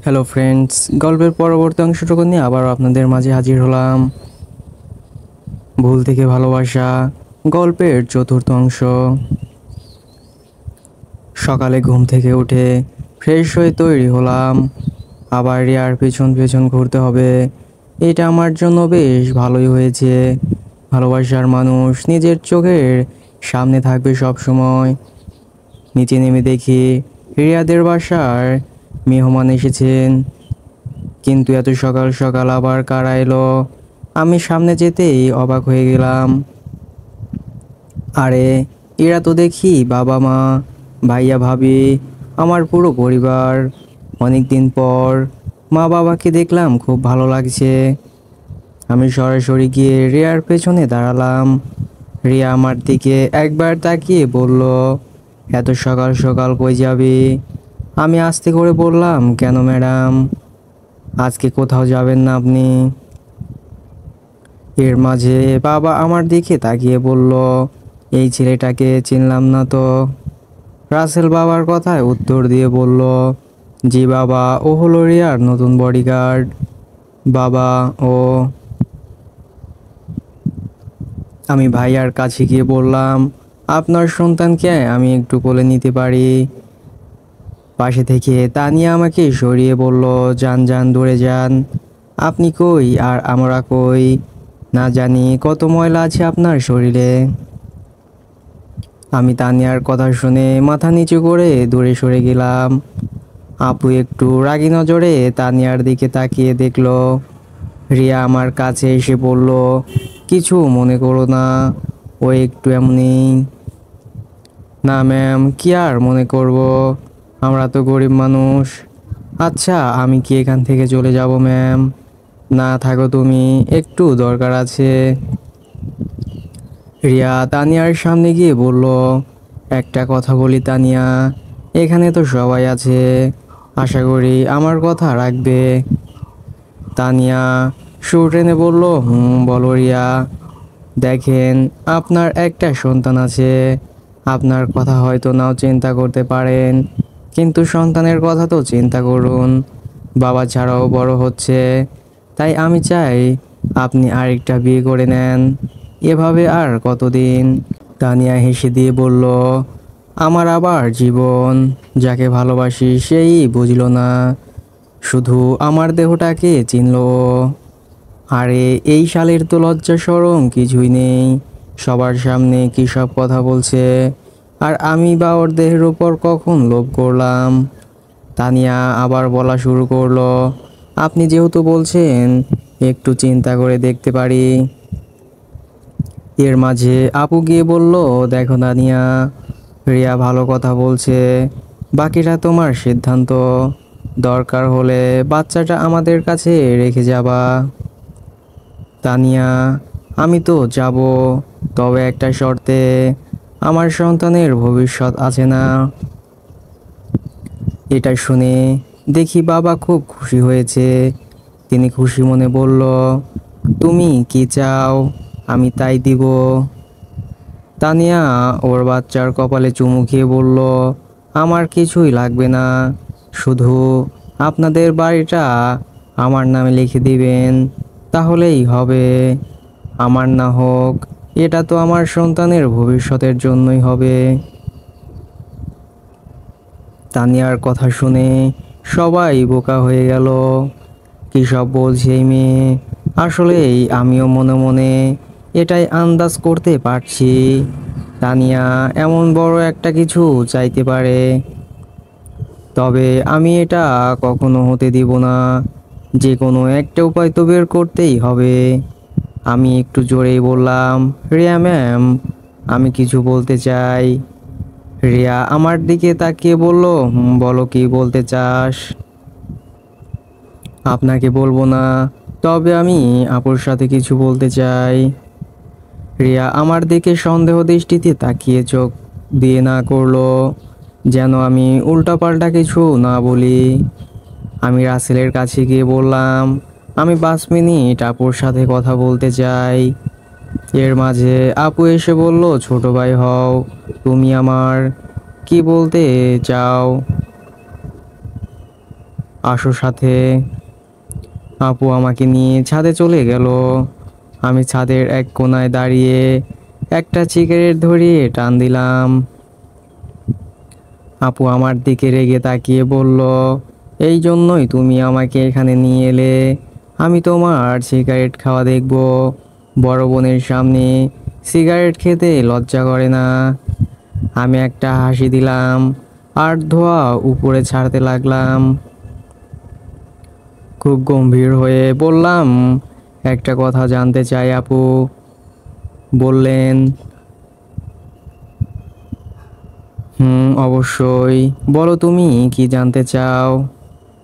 Hello friends, গল্পের পরবর্তী অংশটুকু নিয়ে আবার আপনাদের মাঝে হাজির হলাম। ভুল থেকে ভালোবাসা গল্পের চতুর্থ অংশ। সকালে ঘুম থেকে উঠে ফ্রেশ হয়ে তৈরি হলাম। আবার রিয়ার পেছন পেছন ঘুরতে হবে। এটা আমার জন্য বেশ ভালোই হয়েছে। ভালোবাসার মানুষ নিজের চোখের সামনে থাকবে সব সময়। নিচে নেমে দেখি রিয়াদের বাসার মেহমান এসেছেন। কিন্তু এত সকাল সকাল আবার কারা এলো? আমি সামনে যেতেই অবাক হয়ে গেলাম। আরে, এরা তো দেখি বাবা মা, ভাইয়া ভাবি, আমার পুরো পরিবার। অনেক দিন পর মা বাবাকে দেখলাম, খুব ভালো লাগছে। আমি সরাসরি গিয়ে রিয়ার পেছনে দাঁড়ালাম। রিয়া আমার দিকে একবার তাকিয়ে বলল, এত সকাল সকাল কই যাবি? আমি আস্তে করে বললাম, কেন ম্যাডাম, আজকে কোথাও যাবেন না আপনি? এর মাঝে বাবা আমার দিকে তাকিয়ে বলল, এই ছেলেটাকে চিনলাম না তো। রাসেল বাবার কথায় উত্তর দিয়ে বলল, জি বাবা, ও হলো রিয়ার নতুন বডিগার্ড। বাবা ও। আমি ভাইয়ার কাছে গিয়ে বললাম, আপনার সন্তানকে আমি একটু কোলে নিতে পারি? পাশে থেকে তানিয়া আমাকে সরিয়ে বলল, যান যান, দূরে যান। আপনি কই আর আমরা কই? না জানি কত ময়লা আছে আপনার শরীরে। আমি তানিয়ার কথা শুনে মাথা নিচু করে দূরে সরে গেলাম। আপু একটু রাগী নজরে তানিয়ার দিকে তাকিয়ে দেখলো। রিয়া আমার কাছে এসে বলল, কিছু মনে করো না, ও একটু এমনি। না ম্যাম, কি আর মনে করব, আমরা তো গরিব মানুষ। আচ্ছা, আমি কি এখান থেকে চলে যাব ম্যাম? না থাকো তুমি, একটু দরকার আছে। রিয়া তানিয়ার সামনে গিয়ে বলল, একটা কথা বলি তানিয়া, এখানে তো সবাই আছে, আশা করি আমার কথা রাখবে। তানিয়া সুর টেনে বলল, বলো রিয়া। দেখেন, আপনার একটা সন্তান আছে, আপনার কথা হয়তো নাও চিন্তা করতে পারেন, কিন্তু সন্তানের কথা তো চিন্তা করুন। বাবা ছাড়াও বড় হচ্ছে, তাই আমি চাই আপনি আরেকটা বিয়ে করে নেন। এভাবে আর কতদিন? তানিয়া হেসে দিয়ে বলল, আমার আবার জীবন, যাকে ভালোবাসি সেই বুঝল না, শুধু আমার দেহটাকে চিনল। আরে, এই শালের তো লজ্জা শরম কিছুই নেই, সবার সামনে কী সব কথা বলছে। আর আমি বা ওর দেহের উপর কখন লোভ করলাম? তানিয়া আবার বলা শুরু করলো, আপনি যেহেতু বলছেন, একটু চিন্তা করে দেখতে পারি। এর মাঝে আপু গিয়ে বলল, দেখো তানিয়া, রিয়া ভালো কথা বলছে, বাকিটা তোমার সিদ্ধান্ত। দরকার হলে বাচ্চাটা আমাদের কাছে রেখে যাবা। তানিয়া, আমি তো যাব, তবে একটা শর্তে, আমার সন্তানের ভবিষ্যৎ আছে না। এটা শুনে দেখি বাবা খুব খুশি হয়েছে। তিনি খুশি মনে বলল, তুমি কি চাও আমি তাই দিব। তানিয়া ওর বাচ্চার কপালে চুমু খেয়ে বলল, আমার কিছুই লাগবে না, শুধু আপনাদের বাড়িটা আমার নামে লিখে দিবেন, তাহলেই হবে। আমার না হোক, এটা তো আমার সন্তানের ভবিষ্যতের জন্যই হবে। তানিয়ার কথা শুনে সবাই বোকা হয়ে গেল। কী সব বলছে এই মেয়ে? আসলেই আমিও মনে মনে এটাই আন্দাজ করতে পারছি, তানিয়া এমন বড় একটা কিছু চাইতে পারে। তবে আমি এটা কখনো হতে দিব না, যে কোনো একটা উপায় তো বের করতেই হবে। আমি একটু জোরেই বললাম, রিয়া ম্যাম, আমি কিছু বলতে চাই। রিয়া আমার দিকে তাকিয়ে বলল, বলো কি বলতে চাস? আপনাকে বলবো না, তবে আমি আপুর সাথে কিছু বলতে চাই। রিয়া আমার দিকে সন্দেহ দৃষ্টিতে তাকিয়ে চোখ দিয়ে না করলো, যেন আমি উল্টাপাল্টা কিছু না বলি। আমি রাসেলের কাছে গিয়ে বললাম, আমি 5 মিনিট আপুর সাথে কথা বলতে চাই। এর মাঝে আপু এসে বলল, ছোট ভাই হও তুমি আমার, কি বলতে চাও? আসো সাথে। আপু আমাকে নিয়ে ছাদে চলে গেল। আমি ছাদের এক কোণায় দাঁড়িয়ে একটা সিগারেট ধরিয়ে টান দিলাম। আপু আমার দিকে রেগে তাকিয়ে বলল, এই জন্যই তুমি আমাকে এখানে নিয়ে এলে? আমি তোমার সিগারেট খাওয়া দেখব? বড় বোনের সামনে সিগারেট খেতে লজ্জা করে না? আমি একটা হাসি দিলাম আর ধোঁয়া উপরে ছাড়তে লাগলাম। খুব গম্ভীর হয়ে বললাম, একটা কথা জানতে চাই আপু। বললেন, অবশ্যই, বলো তুমি কি জানতে চাও?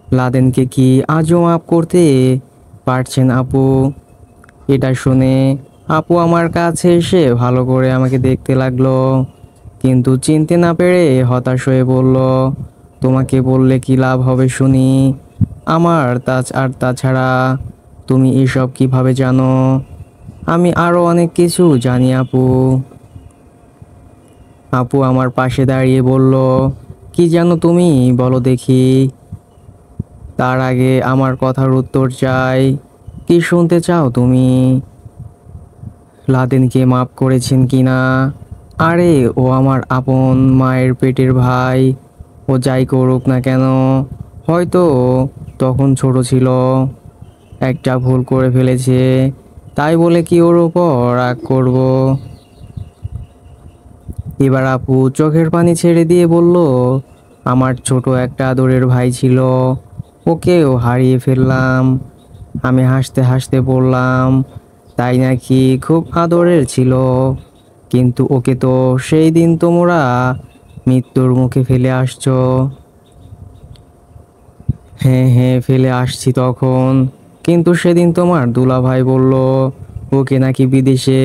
লাদেনকে কি আজও মাফ করতে পারছেন আপু? এটা শুনে আপু আমার কাছে এসে ভালো করে আমাকে দেখতে লাগলো, কিন্তু চিনতে না পেরে হতাশ হয়ে বলল, তোমাকে বললে কি লাভ হবে শুনি? আমার তাছাড়া তুমি এসব কিভাবে জানো? আমি আরো অনেক কিছু জানি আপু। আপু আমার পাশে দাঁড়িয়ে বলল, কি জানো তুমি, বলো দেখি। তার আগে আমার কথার উত্তর চাই। কি শুনতে চাও তুমি? লাদেনকে মাফ করেছেন কিনা? আরে ও আমার আপন মায়ের পেটের ভাই। ও যাই করুক না কেন, হয়তো তখন ছোট ছিল, একটা ভুল করে ফেলেছে, তাই বলে কি ওর ওপর রাগ করব? এবার আপু চোখের পানি ছেড়ে দিয়ে বলল, আমার ছোট একটা আদরের ভাই ছিল, ওকেও হারিয়ে ফেললাম। আমি হাসতে হাসতে বললাম, তাই নাকি? খুব আদরের ছিল, কিন্তু ওকে তো সেই দিন তোমরা মৃত্যুর মুখে ফেলে আসছো। হ্যাঁ হ্যাঁ, ফেলে আসছি তখন, কিন্তু সেদিন তোমার দুলাভাই বলল ওকে নাকি বিদেশে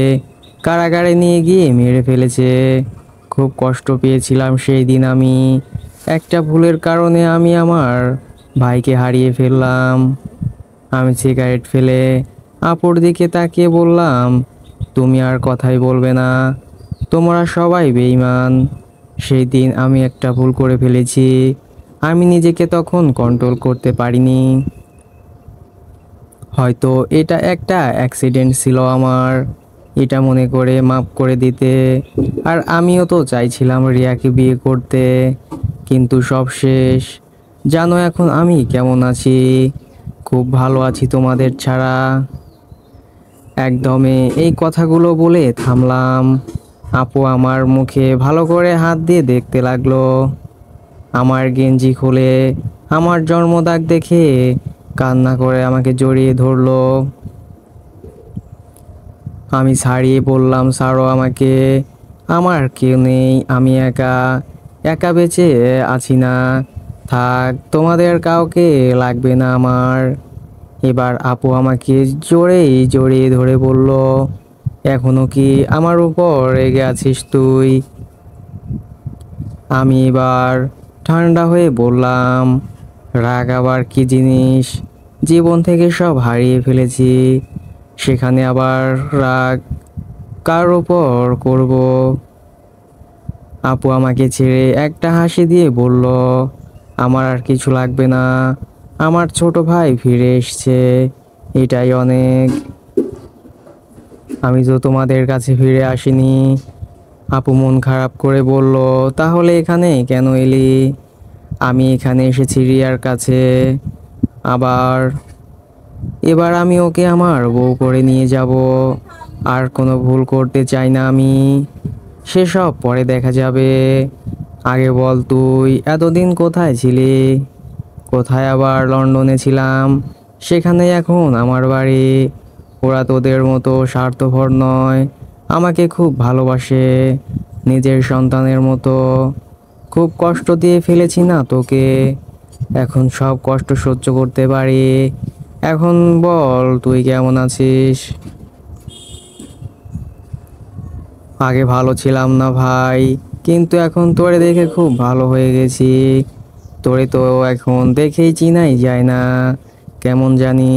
কারাগারে নিয়ে গিয়ে মেরে ফেলেছে। খুব কষ্ট পেয়েছিলাম সেই দিন আমি। একটা ভুলের কারণে আমি আমার ভাইকে হারিয়ে ফেললাম। আমি সিগারেট ফেলে আপুর দিকে তাকিয়ে বললাম, তুমি আর কথাই বলবে না? তোমরা সবাই বেঈমান। সেই দিন আমি একটা ভুল করে ফেলেছি, আমি নিজেকে তখন কন্ট্রোল করতে পারিনি। হয়তো এটা একটা অ্যাক্সিডেন্ট ছিল আমার, এটা মনে করে মাফ করে দিতে। আর আমিও তো চাইছিলাম রিয়াকে বিয়ে করতে, কিন্তু সব শেষ। জানো এখন আমি কেমন আছি? খুব ভালো আছি তোমাদের ছাড়া। একদমে এই কথাগুলো বলে থামলাম। আপু আমার মুখে ভালো করে হাত দিয়ে দেখতে লাগলো। আমার গেঞ্জি খুলে আমার জন্মদাগ দেখে কান্না করে আমাকে জড়িয়ে ধরলো। আমি ছাড়িয়ে বললাম, ছাড়ো আমাকে, আমার কেউ নেই, আমি একা একা বেঁচে আছি না। থাক, তোমাদের কাউকে লাগবে না আমার। এবার আপু আমাকে জোরেই জড়িয়ে ধরে বলল, এখনো কি আমার উপর রেগে আছিস তুই? আমি এবার ঠান্ডা হয়ে বললাম, রাগ আবার কি জিনিস? জীবন থেকে সব হারিয়ে ফেলেছি, সেখানে আবার রাগ কার উপর করব? আপু আমাকে ছেড়ে একটা হাসি দিয়ে বলল, আমার আর কিছু লাগবে না, আমার ছোট ভাই ফিরে এসেছে, এটাই অনেক। আমি তো তোমাদের কাছে ফিরে আসিনি। আপু মন খারাপ করে বলল, তাহলে এখানে কেন এলি? আমি এখানে এসেছি রিয়ার কাছে। আবার এবার আমি ওকে আমার বউ করে নিয়ে যাব। আর কোনো ভুল করতে চাই না আমি। সেসব পরে দেখা যাবে। আগে বল, তুই এতদিন কোথায় ছিলি? কোথায়? আবার লন্ডনে ছিলাম, সেখানে এখন আমার বাড়ি। ওরা তোদের মতো স্বার্থপর নয়, আমাকে খুব ভালোবাসে, নিজের সন্তানের মতো। খুব কষ্ট দিয়ে ফেলেছি না তোকে, এখন সব কষ্ট সহ্য করতে পারি। এখন বল, তুই কেমন আছিস? আগে ভালো ছিলাম না ভাই, কিন্তু এখন তোরে দেখে খুব ভালো হয়ে গেছি। তোরে তো এখন দেখেই চিনাই যায় না, কেমন জানি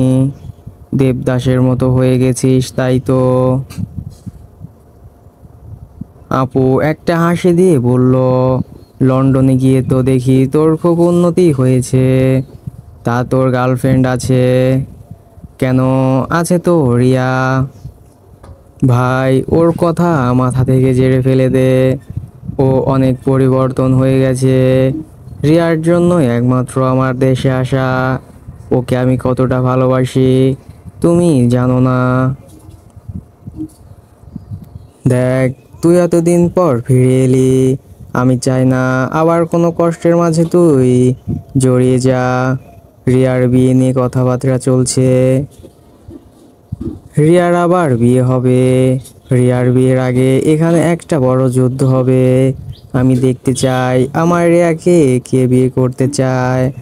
দেবদাসের মতো হয়ে গেছিস, তাই তো। আপু একটা হাসি দিয়ে বলল, লন্ডনে গিয়ে তো দেখি তোর খুব উন্নতি হয়েছে। তা তোর গার্লফ্রেন্ড আছে? কেন, আছে তো রিয়া। ভাই ওর কথা মাথা থেকে ঝেড়ে ফেলে দে। ও অনেক পরিবর্তন হয়ে গেছে। রিয়ার জন্য একমাত্র আমার দেশে আসা। ওকে আমি কতটা ভালোবাসি তুমি জানো না। দেখ, তুই এতদিন পর ফিরে এলি। আমি চাই না আবার কোনো কষ্টের মাঝে তুই জড়িয়ে যা। রিয়ার বিয়ে নিয়ে কথাবার্তা চলছে। রিয়ার আবার বিয়ে হবে। রিয়ার বিয়ের আগে এখানে একটা বড় যুদ্ধ হবে। আমি দেখতে চাই আমার রিয়াকে কে বিয়ে করতে চায়।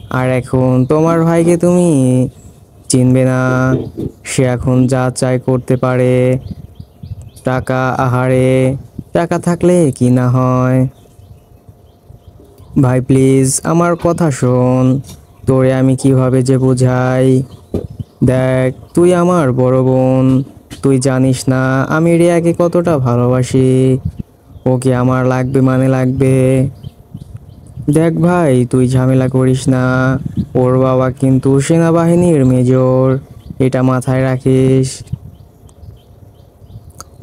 আর এখন তোমার ভাইকে তুমি চিনবে না। সে এখন যা চায় করতে পারে। টাকা, আহারে, টাকা থাকলে কি না হয়। ভাই প্লিজ আমার কথা শোন। তোরে আমি কিভাবে যে বোঝাই। দেখ, তুই আমার বড় বোন। তুই জানিস না আমি রিয়াকে কতটা ভালোবাসি। ওকে আমার লাগবে মানে লাগবে। দেখ ভাই, তুই ঝামেলা করিস না। ওর বাবা কিন্তু সেনাবাহিনীর মেজর, এটা মাথায় রাখিস।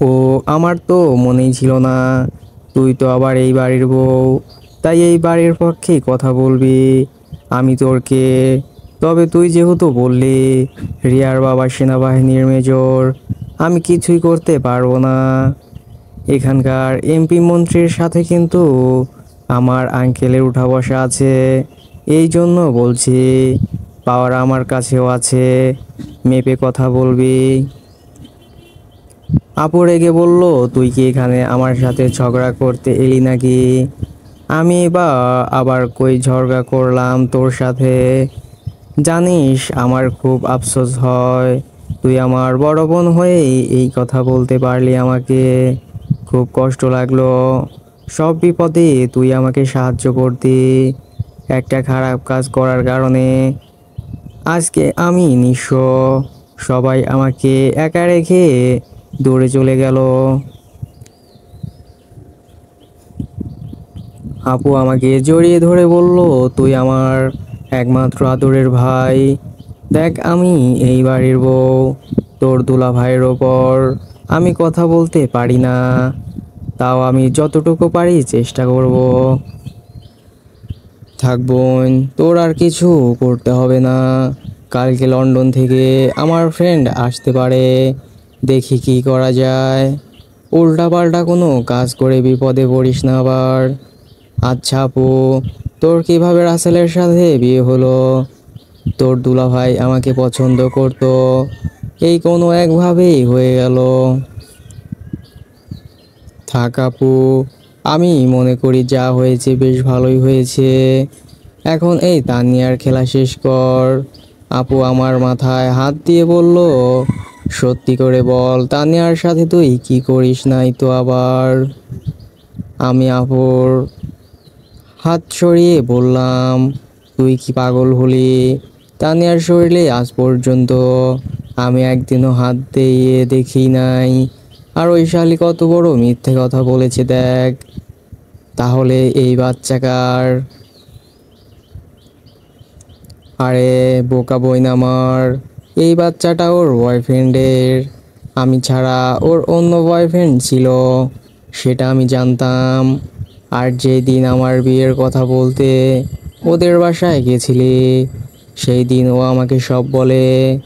ও, আমার তো মনেই ছিল না। তুই তো আবার এই বাড়ির বউ, তাই এই বাড়ির পক্ষেই কথা বলবি। আমি তোর কে? তবে তুই যেহেতু বললি রিয়ার বাবা সেনাবাহিনীর মেজর, আমি কিছুই করতে পারবো না। এখানকার এমপি মন্ত্রীর সাথে কিন্তু আমার আঙ্কেলের উঠা বসা আছে। এই জন্য বলছি, পাওয়ার আমার কাছেও আছে। মেপে কথা বলবি। আপু রেগে বলল, তুই কি এখানে আমার সাথে ঝগড়া করতে এলি নাকি? আমি বা আবার কই ঝগড়া করলাম তোর সাথে? জানিস আমার খুব আফসোস হয়, তুই আমার বড় বোন হয়েই এই কথা বলতে পারলি আমাকে। খুব কষ্ট লাগলো। সব বিপদে তুই আমাকে সাহায্য করতি। একটা খারাপ কাজ করার কারণে আজকে আমি নিঃস্ব। সবাই আমাকে একা রেখে দূরে চলে গেল। আপু আমাকে জড়িয়ে ধরে বলল, তুই আমার একমাত্র আদরের ভাই। দেখ, আমি এই বাড়ির বউ। তোর দুলা ভাইয়ের ওপর আমি কথা বলতে পারি না। তাও আমি যতটুকু পারি চেষ্টা করব। থাক বোন, তোর আর কিছু করতে হবে না। কালকে লন্ডন থেকে আমার ফ্রেন্ড আসতে পারে। দেখি কি করা যায়। উল্টাপাল্টা কোনো কাজ করে বিপদে পড়িস না আবার। আচ্ছা আপু, তোর কিভাবে রাসেলের সাথে বিয়ে হলো? তোর দুলাভাই আমাকে পছন্দ করতো, এই কোনো একভাবেই হয়ে গেল। থাক আপু, আমি মনে করি যা হয়েছে বেশ ভালোই হয়েছে। এখন এই তানিয়ার খেলা শেষ কর। আপু আমার মাথায় হাত দিয়ে বলল, সত্যি করে বল, তানিয়ার সাথে তুই কি করিস নাই তো আবার? আমি আপুর হাত সরিয়ে বললাম, তুই কি পাগল হলি? তানিয়ার শরীরে আজ পর্যন্ত আমি একদিনও হাত দিয়ে দেখি নাই। আর ওই শালি কত বড় মিথ্যে কথা বলেছে দেখ। তাহলে এই বাচ্চা কার? আরে বোকা বইন আমার, এই বাচ্চাটা ওর বয়ফ্রেন্ডের। আমি ছাড়া ওর অন্য বয়ফ্রেন্ড ছিল, সেটা আমি জানতাম। আর যেদিন আমার বিয়ের কথা বলতে ওদের বাসায় গেছিলি, সেই দিন ও আমাকে সব বলে।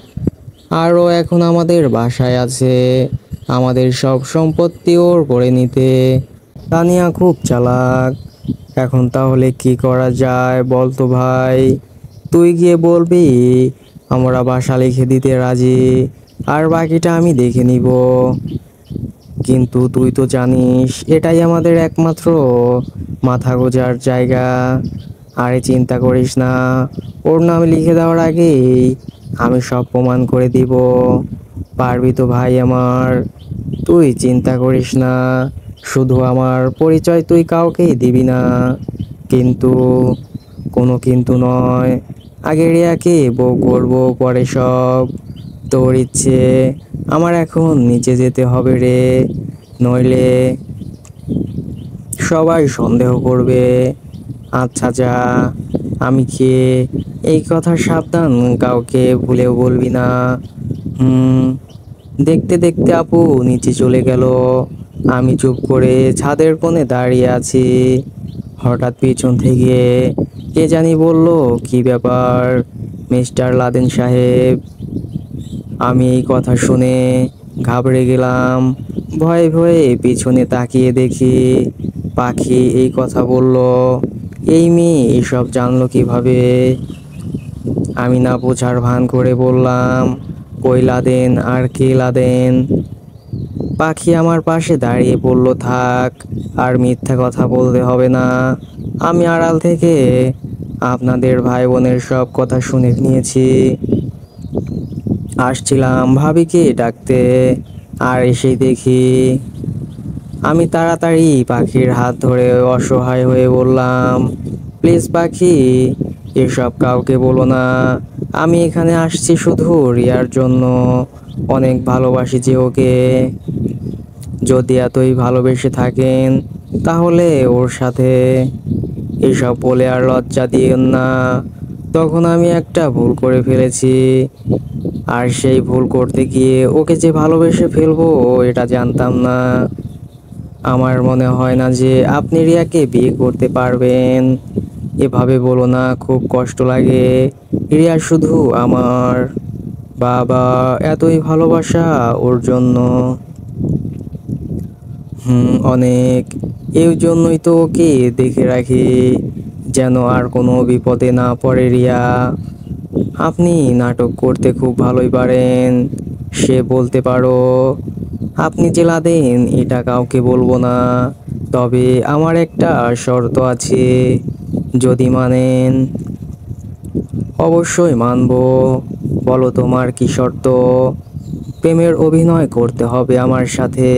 আর ও এখন আমাদের বাসায় আছে, আমাদের সব সম্পত্তি ওর করে নিতে। তানিয়া খুব চালাক। এখন তাহলে কি করা যায় বল তো ভাই? তুই গিয়ে বলবি আমরা বাসা লিখে দিতে রাজি, আর বাকিটা আমি দেখে নিব। কিন্তু তুই তো জানিস এটাই আমাদের একমাত্র মাথা গোঁজার জায়গা। আরে চিন্তা করিস না, ওর নাম লিখে দেওয়ার আগেই আমি সব প্রমাণ করে দিব। পারবি তো ভাই আমার, তুই চিন্তা করিস না। শুধু আমার পরিচয় তুই কাউকেই দিবি না। কিন্তু, কোনো কিন্তু নয়। আগে রিয়াকে বউ করবো, পরে সব। তোর ইচ্ছে। আমার এখন নিচে যেতে হবে রে, নইলে সবাই সন্দেহ করবে। আচ্ছা যা, আমি কে, এই কথা সাবধান, কাউকে ভুলেও বলবি না। হুম। দেখতে দেখতে আপু নিচে চলে গেল। আমি চুপ করে ছাদের কোণে দাঁড়িয়ে আছি। হঠাৎ পিছন থেকে কে জানি বলল, কি ব্যাপার মিস্টার লাদেন সাহেব? আমি এই কথা শুনে ঘাবড়ে গেলাম। ভয়ে ভয়ে পিছনে তাকিয়ে দেখি পাখি এই কথা বলল। এই মেয়ে এসব জানলো কিভাবে? আমি না বোঝার ভান করে বললাম, কই লাদেন, আর কে লাদেন? পাখি আমার পাশে দাঁড়িয়ে বলল, থাক, আর মিথ্যা কথা বলতে হবে না। আমি আড়াল থেকে আপনাদের ভাই বোনের সব কথা শুনে নিয়েছি। আসছিলাম ভাবিকে ডাকতে, আর এসে দেখি। আমি তাড়াতাড়ি পাখির হাত ধরে অসহায় হয়ে বললাম, প্লিজ পাখি, এসব কাউকে বলো না। আমি এখানে আসছি শুধু রিয়ার জন্য। অনেক ভালোবাসি যে ওকে। যদি এতই ভালোবেসে থাকেন তাহলে ওর সাথে এসব বলে আর লজ্জা দিয়েন না। তখন আমি একটা ভুল করে ফেলেছি, আর সেই ভুল করতে গিয়ে ওকে যে ভালোবেসে ফেলবো এটা জানতাম না। আমার মনে হয় না যে আপনি রিয়াকে বিয়ে করতে পারবেন। এভাবে বলো না, খুব কষ্ট লাগে। রিয়া শুধু আমার। বাবা, এতই ভালোবাসা ওর জন্য। অনেক। এই জন্যই তো ওকে দেখে রাখি, যেন আর কোনো বিপদে না পড়ে রিয়া। আপনি নাটক করতে খুব ভালোই পারেন, সে বলতে পারো। আপনি যে লাদেন এটা কাউকে বলবো না। তবে আমার একটা শর্ত আছে, যদি মানেন। অবশ্যই মানবো। বলো তোমার কি শর্ত? প্রেমের অভিনয় করতে হবে আমার সাথে,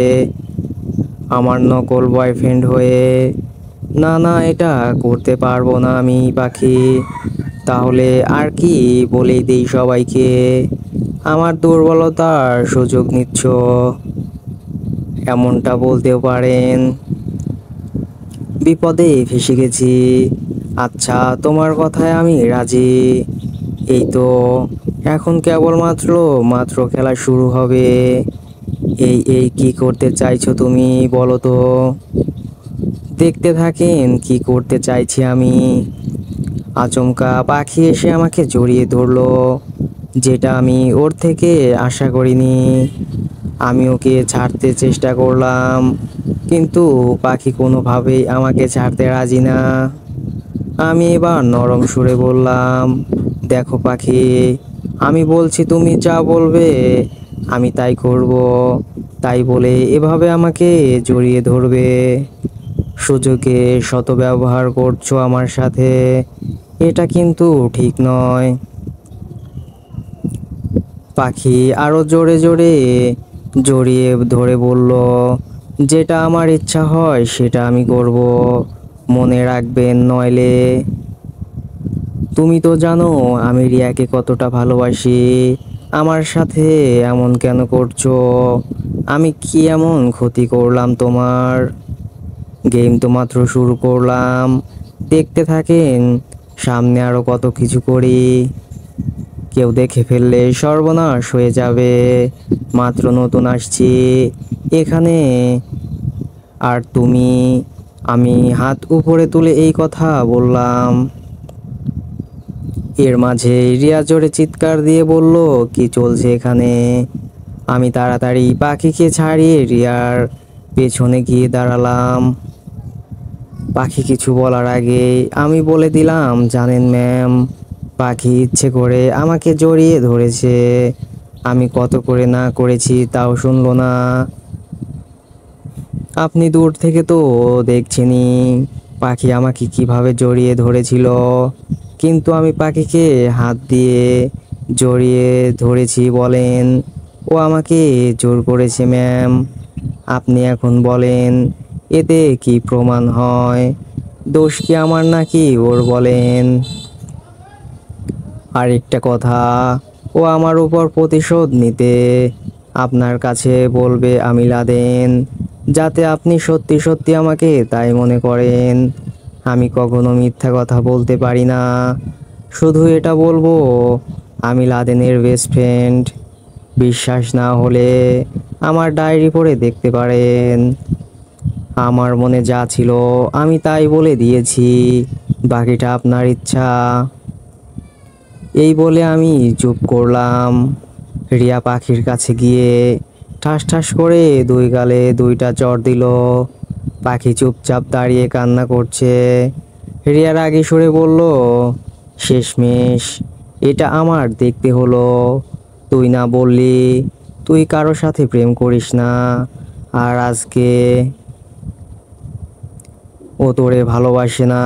আমার নকল বয়ফ্রেন্ড হয়ে। না না, এটা করতে পারবো না আমি পাখি। তাহলে আর কি বলেই দেই সবাইকে, আমার দুর্বলতার সুযোগ নিচ্ছ, এমনটা বলতেও পারেন। বিপদে ফেসে গেছি। আচ্ছা, তোমার কথায় আমি রাজি। এই তো, এখন কেবলমাত্র মাত্র খেলা শুরু হবে। এই কি করতে চাইছো তুমি, বলো তো? দেখতে থাকেন কি করতে চাইছি আমি। আচমকা পাখি এসে আমাকে জড়িয়ে ধরলো, যেটা আমি ওর থেকে আশা করিনি। আমি ওকে ছাড়তে চেষ্টা করলাম, কিন্তু পাখি কোনোভাবেই আমাকে ছাড়তে রাজি না। আমি এবার নরম সুরে বললাম, দেখো পাখি, আমি বলছি তুমি যা বলবে আমি তাই করব। তাই বলে এভাবে আমাকে জড়িয়ে ধরবে? সুযোগে শত ব্যবহার করছো আমার সাথে, এটা কিন্তু ঠিক নয়। পাখি আরো জোরে জোরে জড়িয়ে ধরে বলল, যেটা আমার ইচ্ছা হয় সেটা আমি করব, মনে রাখবেন নইলে। তুমি তো জানো আমি রিয়াকে কতটা ভালোবাসি। আমার সাথে এমন কেন করছো? আমি কি এমন ক্ষতি করলাম তোমার? গেম তো মাত্র শুরু করলাম, দেখতে থাকেন সামনে আরো কত কিছু করি। কেউ দেখে ফেললে সর্বনাশ হয়ে যাবে। মাত্র নতুন আসছি এখানে, আর তুমি। আমি হাত উপরে তুলে এই কথা বললাম। এর মাঝে রিয়া জোরে চিৎকার দিয়ে বলল, কি চলছে এখানে? আমি তাড়াতাড়ি পাখিকে ছাড়িয়ে রিয়ার পেছনে গিয়ে দাঁড়ালাম। পাখি কিছু বলার আগে আমি বলে দিলাম, জানেন ম্যাম, পাখি ইচ্ছে করে আমাকে জড়িয়ে ধরেছে। আমি কত করে না করেছি তাও শুনলো না। আপনি দূর থেকে তো দেখছেনই পাখি আমাকে কিভাবে জড়িয়ে ধরেছিল। কিন্তু আমি পাখিকে হাত দিয়ে জড়িয়ে ধরেছি বলেন, ও আমাকে জোর করেছে ম্যাম। আপনি এখন বলেন, এতে কি প্রমাণ হয়? দোষ কি আমার নাকি ওর বলেন? আরেকটা কথা, ও আমার উপর প্রতিশোধ নিতে আপনার কাছে বলবে আমি লাদেন, যাতে আপনি সত্যি সত্যি আমাকে তাই মনে করেন। আমি কখনো মিথ্যা কথা বলতে পারি না। শুধু এটা বলবো, আমি লাদেনের বেস্ট ফ্রেন্ড। বিশ্বাস না হলে আমার ডায়েরি পড়ে দেখতে পারেন। আমার মনে যা ছিল আমি তাই বলে দিয়েছি, বাকিটা আপনার ইচ্ছা। এই বলে আমি চুপ করলাম। রিয়া পাখির কাছে গিয়ে ঠাস ঠাস করে দুই গালে দুইটা চড় দিল। পাখি চুপচাপ দাঁড়িয়ে কান্না করছে। রিয়া রাগে সুরে বলল, শেষমেশ এটা আমার দেখতে হলো। তুই না বললি তুই কারো সাথে প্রেম করিস না, আর আজকে ও তোরে ভালোবাসে না,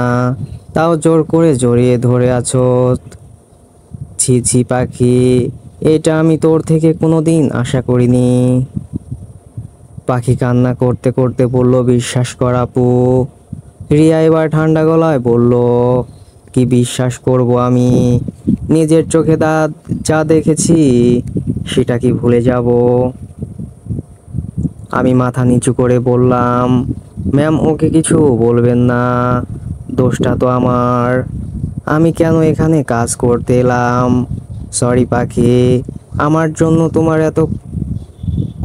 তাও জোর করে জড়িয়ে ধরে আছো। ছি ছি পাখি, এটা আমি তোর থেকে কোনোদিন আশা করিনি। পাখি কান্না করতে করতে বলল, বিশ্বাস কর আপু। রিয়া এবার ঠান্ডা গলায় বলল, কি বিশ্বাস করব আমি? নিজের চোখে যা দেখেছি সেটা কি ভুলে যাব? আমি মাথা নিচু করে বললাম, ম্যাম ওকে কিছু বলবেন না, দোষটা তো আমার। আমি কেন এখানে কাজ করতে এলাম? সরি পাখি, আমার জন্য তোমার এত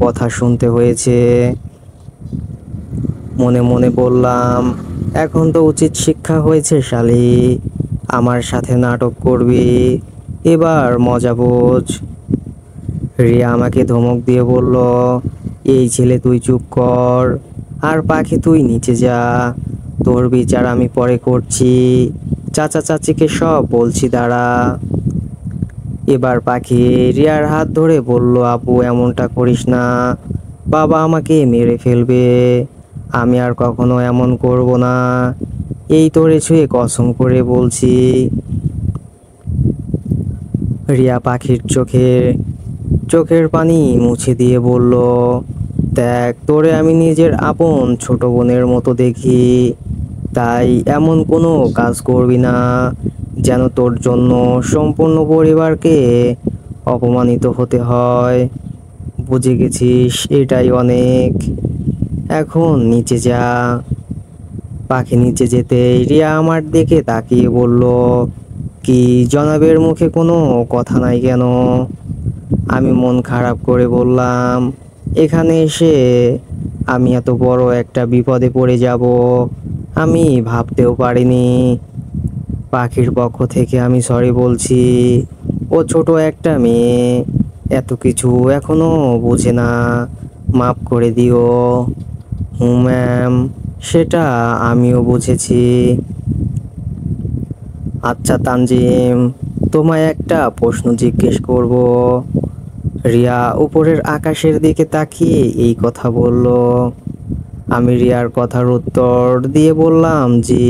কথা শুনতে হয়েছে। মনে মনে বললাম, এখন তো উচিত শিক্ষা হয়েছে শালি, আমার সাথে নাটক করবি, এবার মজা বোঝ। রিয়া আমাকে ধমক দিয়ে বলল, এই ছেলে তুই চুপ কর, আর পাখি তুই নিচে যা, তোর বিচার আমি পরে করছি। চাচা চাচিকে সব বলছি দাঁড়া। এবার পাখি রিয়ার হাত ধরে বলল, আপু এমনটা করিস না, বাবা আমাকে মেরে ফেলবে। আমি আর কখনো এমন করব না, এই তোরে ছুঁয়ে কসম করে বলছি। রিয়া পাখির চোখের পানি মুছে দিয়ে বলল, দেখ তোরে আমি নিজের আপন ছোট বোনের মতো দেখি, তাই এমন কোনো কাজ করবি না যেন তোর জন্য সম্পূর্ণ পরিবারকে অপমানিত হতে হয়। বুঝে গেছিস, এটাই অনেক। এখন নিচে যা। পাখি নিচে যেতেই রিয়া আমার দিকে তাকিয়ে বলল, কি জনাবের মুখে কোনো কথা নাই কেন? আমি মন খারাপ করে বললাম, এখানে এসে আমি এত বড় একটা বিপদে পড়ে যাব আমি ভাবতেও পারিনি। পাখির পক্ষ থেকে আমি সরি বলছি, ও ছোট একটা মেয়ে, এত কিছু এখনো বোঝে না, মাফ করে দিও। হুম ম্যাম, সেটা আমিও বুঝেছি। আচ্ছা তানজিম, তোমায় একটা প্রশ্ন জিজ্ঞেস করব। রিয়া উপরের আকাশের দিকে তাকিয়ে এই কথা বলল। আমি রিয়ার কথার উত্তর দিয়ে বললাম, জি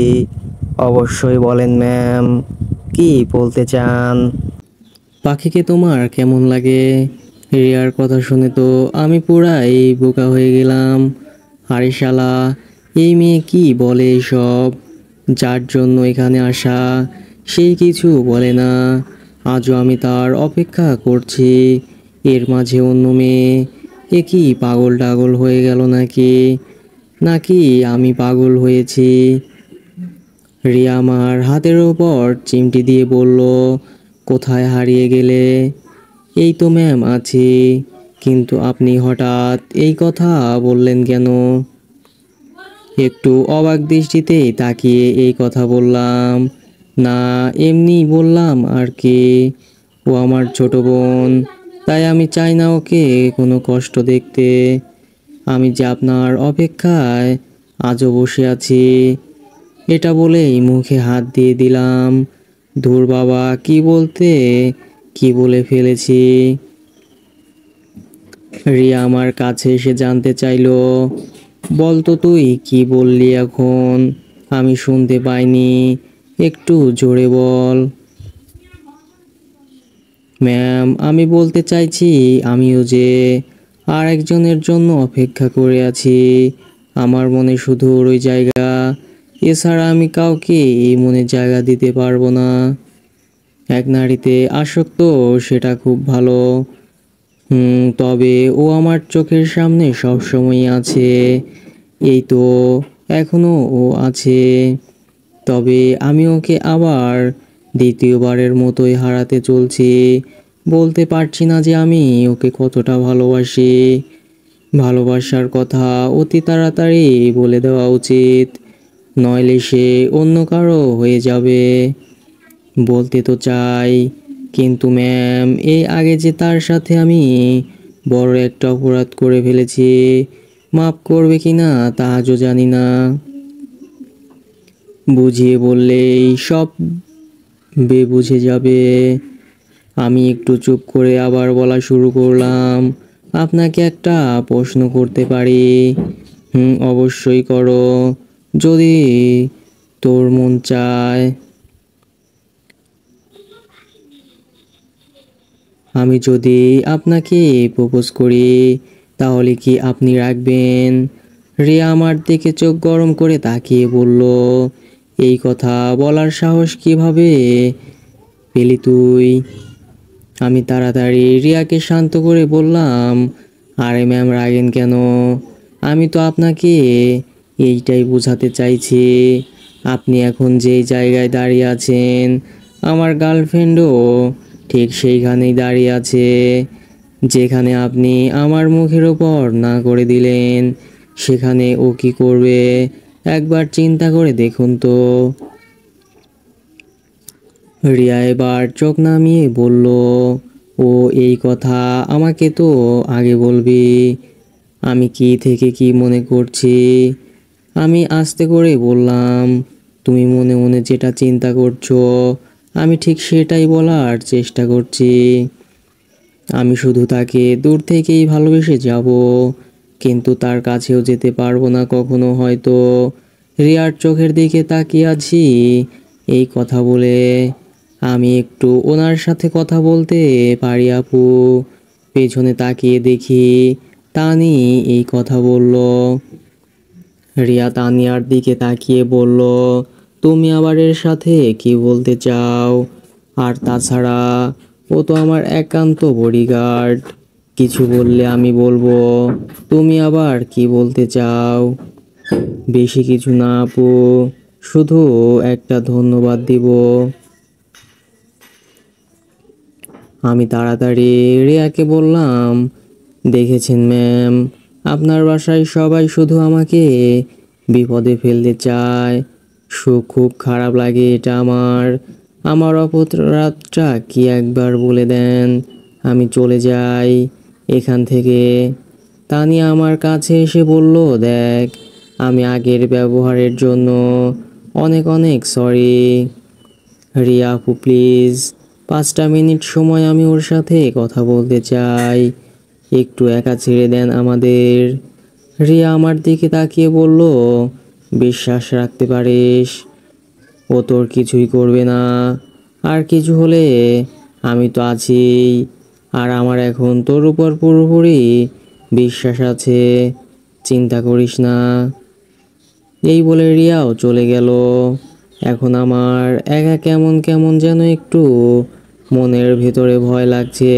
অবশ্যই বলেন ম্যাম, কি বলতে চান? পাখিকে তোমার কেমন লাগে? রিয়ার কথা শুনে তো আমি পুরাই বোকা হয়ে গেলাম। আরে শালা, এই মেয়ে কি বলে সব? যার জন্য এখানে আসা সেই কিছু বলে না। আজও আমি তার অপেক্ষা করছি, এর মাঝে অন্য মেয়ে। এ কি পাগল টাগল হয়ে গেল নাকি? নাকি আমি পাগল হয়েছি? রিয়া আমার হাতের ওপর চিমটি দিয়ে বলল, কোথায় হারিয়ে গেলে? এই তো ম্যাম আছি, কিন্তু আপনি হঠাৎ এই কথা বললেন কেন? একটু অবাক দৃষ্টিতে তাকিয়ে এই কথা বললাম, না এমনি বললাম আর কি। ও আমার ছোট বোন, তাই আমি চাই না ওকে কোনো কষ্ট দেখতে। আমি যে আপনার অপেক্ষায় আজও বসে আছি। এটা বলেই মুখে হাত দিয়ে দিলাম। ধুর বাবা, কি বলে ফেলেছি। রিয়া আমার কাছে এসে জানতে চাইলো, বলতো তুই কি বললি এখন? আমি শুনতে পাইনি, একটু জোরে বল। ম্যাম, আমি বলতে চাইছি আমিও যে আর একজনের জন্য অপেক্ষা করে আছি। আমার মনে শুধু ওই জায়গা, এছাড়া আমি কাউকে এই মনে জায়গা দিতে পারবো না। এক নারীতে আসক্ত, সেটা খুব ভালো। তবে ও আমার চোখের সামনে সবসময় আছে। এই তো এখনো ও আছে। তবে আমি ওকে আবার দ্বিতীয়বারের মতোই হারাতে চলছি। বলতে পারছি না যে আমি ওকে কতটা ভালোবাসি। ভালোবাসার কথা অতি তাড়াতাড়ি বলে দেওয়া উচিত, নইলে সে অন্য কারো হয়ে যাবে। বলতে তো চাই, কিন্তু ম্যাম এই আগে যে তার সাথে আমি বড় একটা অপরাধ করে ফেলেছি, মাফ করবে কিনা তা আজও জানি না। বুঝিয়ে বললেই সব বুঝে যাবে। আমি একটু চুপ করে আবার বলা শুরু করলাম, আপনাকে একটা প্রশ্ন করতে পারি? অবশ্যই করো, যদি তোর মন চায়। আমি যদি আপনাকে প্রপোজ করি, তাহলে কি আপনি রাখবেন? রিয়া আমার দিকে চোখ গরম করে তাকিয়ে বলল, এই কথা বলার সাহস কিভাবে পেলি তুই? আমি তাড়াতাড়ি রিয়াকে শান্ত করে বললাম, আরে ম্যাম রাগেন কেন? আমি তো আপনাকে এইটাই বোঝাতে চাইছি, আপনি এখন যেই জায়গায় দাঁড়িয়ে আছেন, আমার গার্লফ্রেন্ডও ঠিক সেইখানেই দাঁড়িয়ে আছে। যেখানে আপনি আমার মুখের ওপর না করে দিলেন, সেখানে ও কি করবে একবার চিন্তা করে দেখুন তো। রিয়া এবার চোখ নামিয়ে বলল, ও এই কথা আমাকে তো আগে বলবি। আমি কি থেকে কি মনে করছি? আমি আস্তে করে বললাম, তুমি মনে মনে যেটা চিন্তা করছো, আমি ঠিক সেটাই বলার চেষ্টা করছি। আমি শুধু তাকে দূর থেকেই ভালোবেসে যাব, কিন্তু তার কাছেও যেতে পারবো না কখনো হয়তো। রিয়ার চোখের দিকে তাকিয়ে আছি এই কথা বলে। আমি একটু ওনার সাথে কথা বলতে পারি আপু? পেছনে তাকিয়ে দেখি তানি এই কথা বলল। রিয়া তানিয়ার দিকে তাকিয়ে বলল, তুমি আবার এর সাথে কি বলতে চাও? আর তাছাড়া ও তো আমার একান্ত বডিগার্ড, কিছু বললে আমি বলবো। তুমি আবার কি বলতে চাও? বেশি কিছু না আপু, শুধু একটা ধন্যবাদ দিব। আমি তাড়াতাড়ি রিয়াকে বললাম, দেখেছেন ম্যাম, আপনার বাসায় সবাই শুধু আমাকে বিপদে ফেলতে চায়। খুব খারাপ লাগে এটা আমার। আমার অপরাধটা কি একবার বলে দেন, আমি চলে যাই এখান থেকে। তানিয়া আমার কাছে এসে বলল, দেখ, আমি আগের ব্যবহারের জন্য অনেক অনেক সরি। রিয়া আপু প্লিজ, 5টা মিনিট সময় আমি ওর সাথে কথা বলতে চাই, একটু একা ছেড়ে দেন আমাদের। রিয়া আমার দিকে তাকিয়ে বলল, বিশ্বাস রাখতে পারিস, ও তোর কিছুই করবে না। আর কিছু হলে আমি তো আছি, আর আমার এখন তোর উপর পুরোপুরি বিশ্বাস আছে, চিন্তা করিস না। এই বলে রিয়াও চলে গেল। এখন আমার একা কেমন কেমন যেন একটু মনের ভেতরে ভয় লাগছে।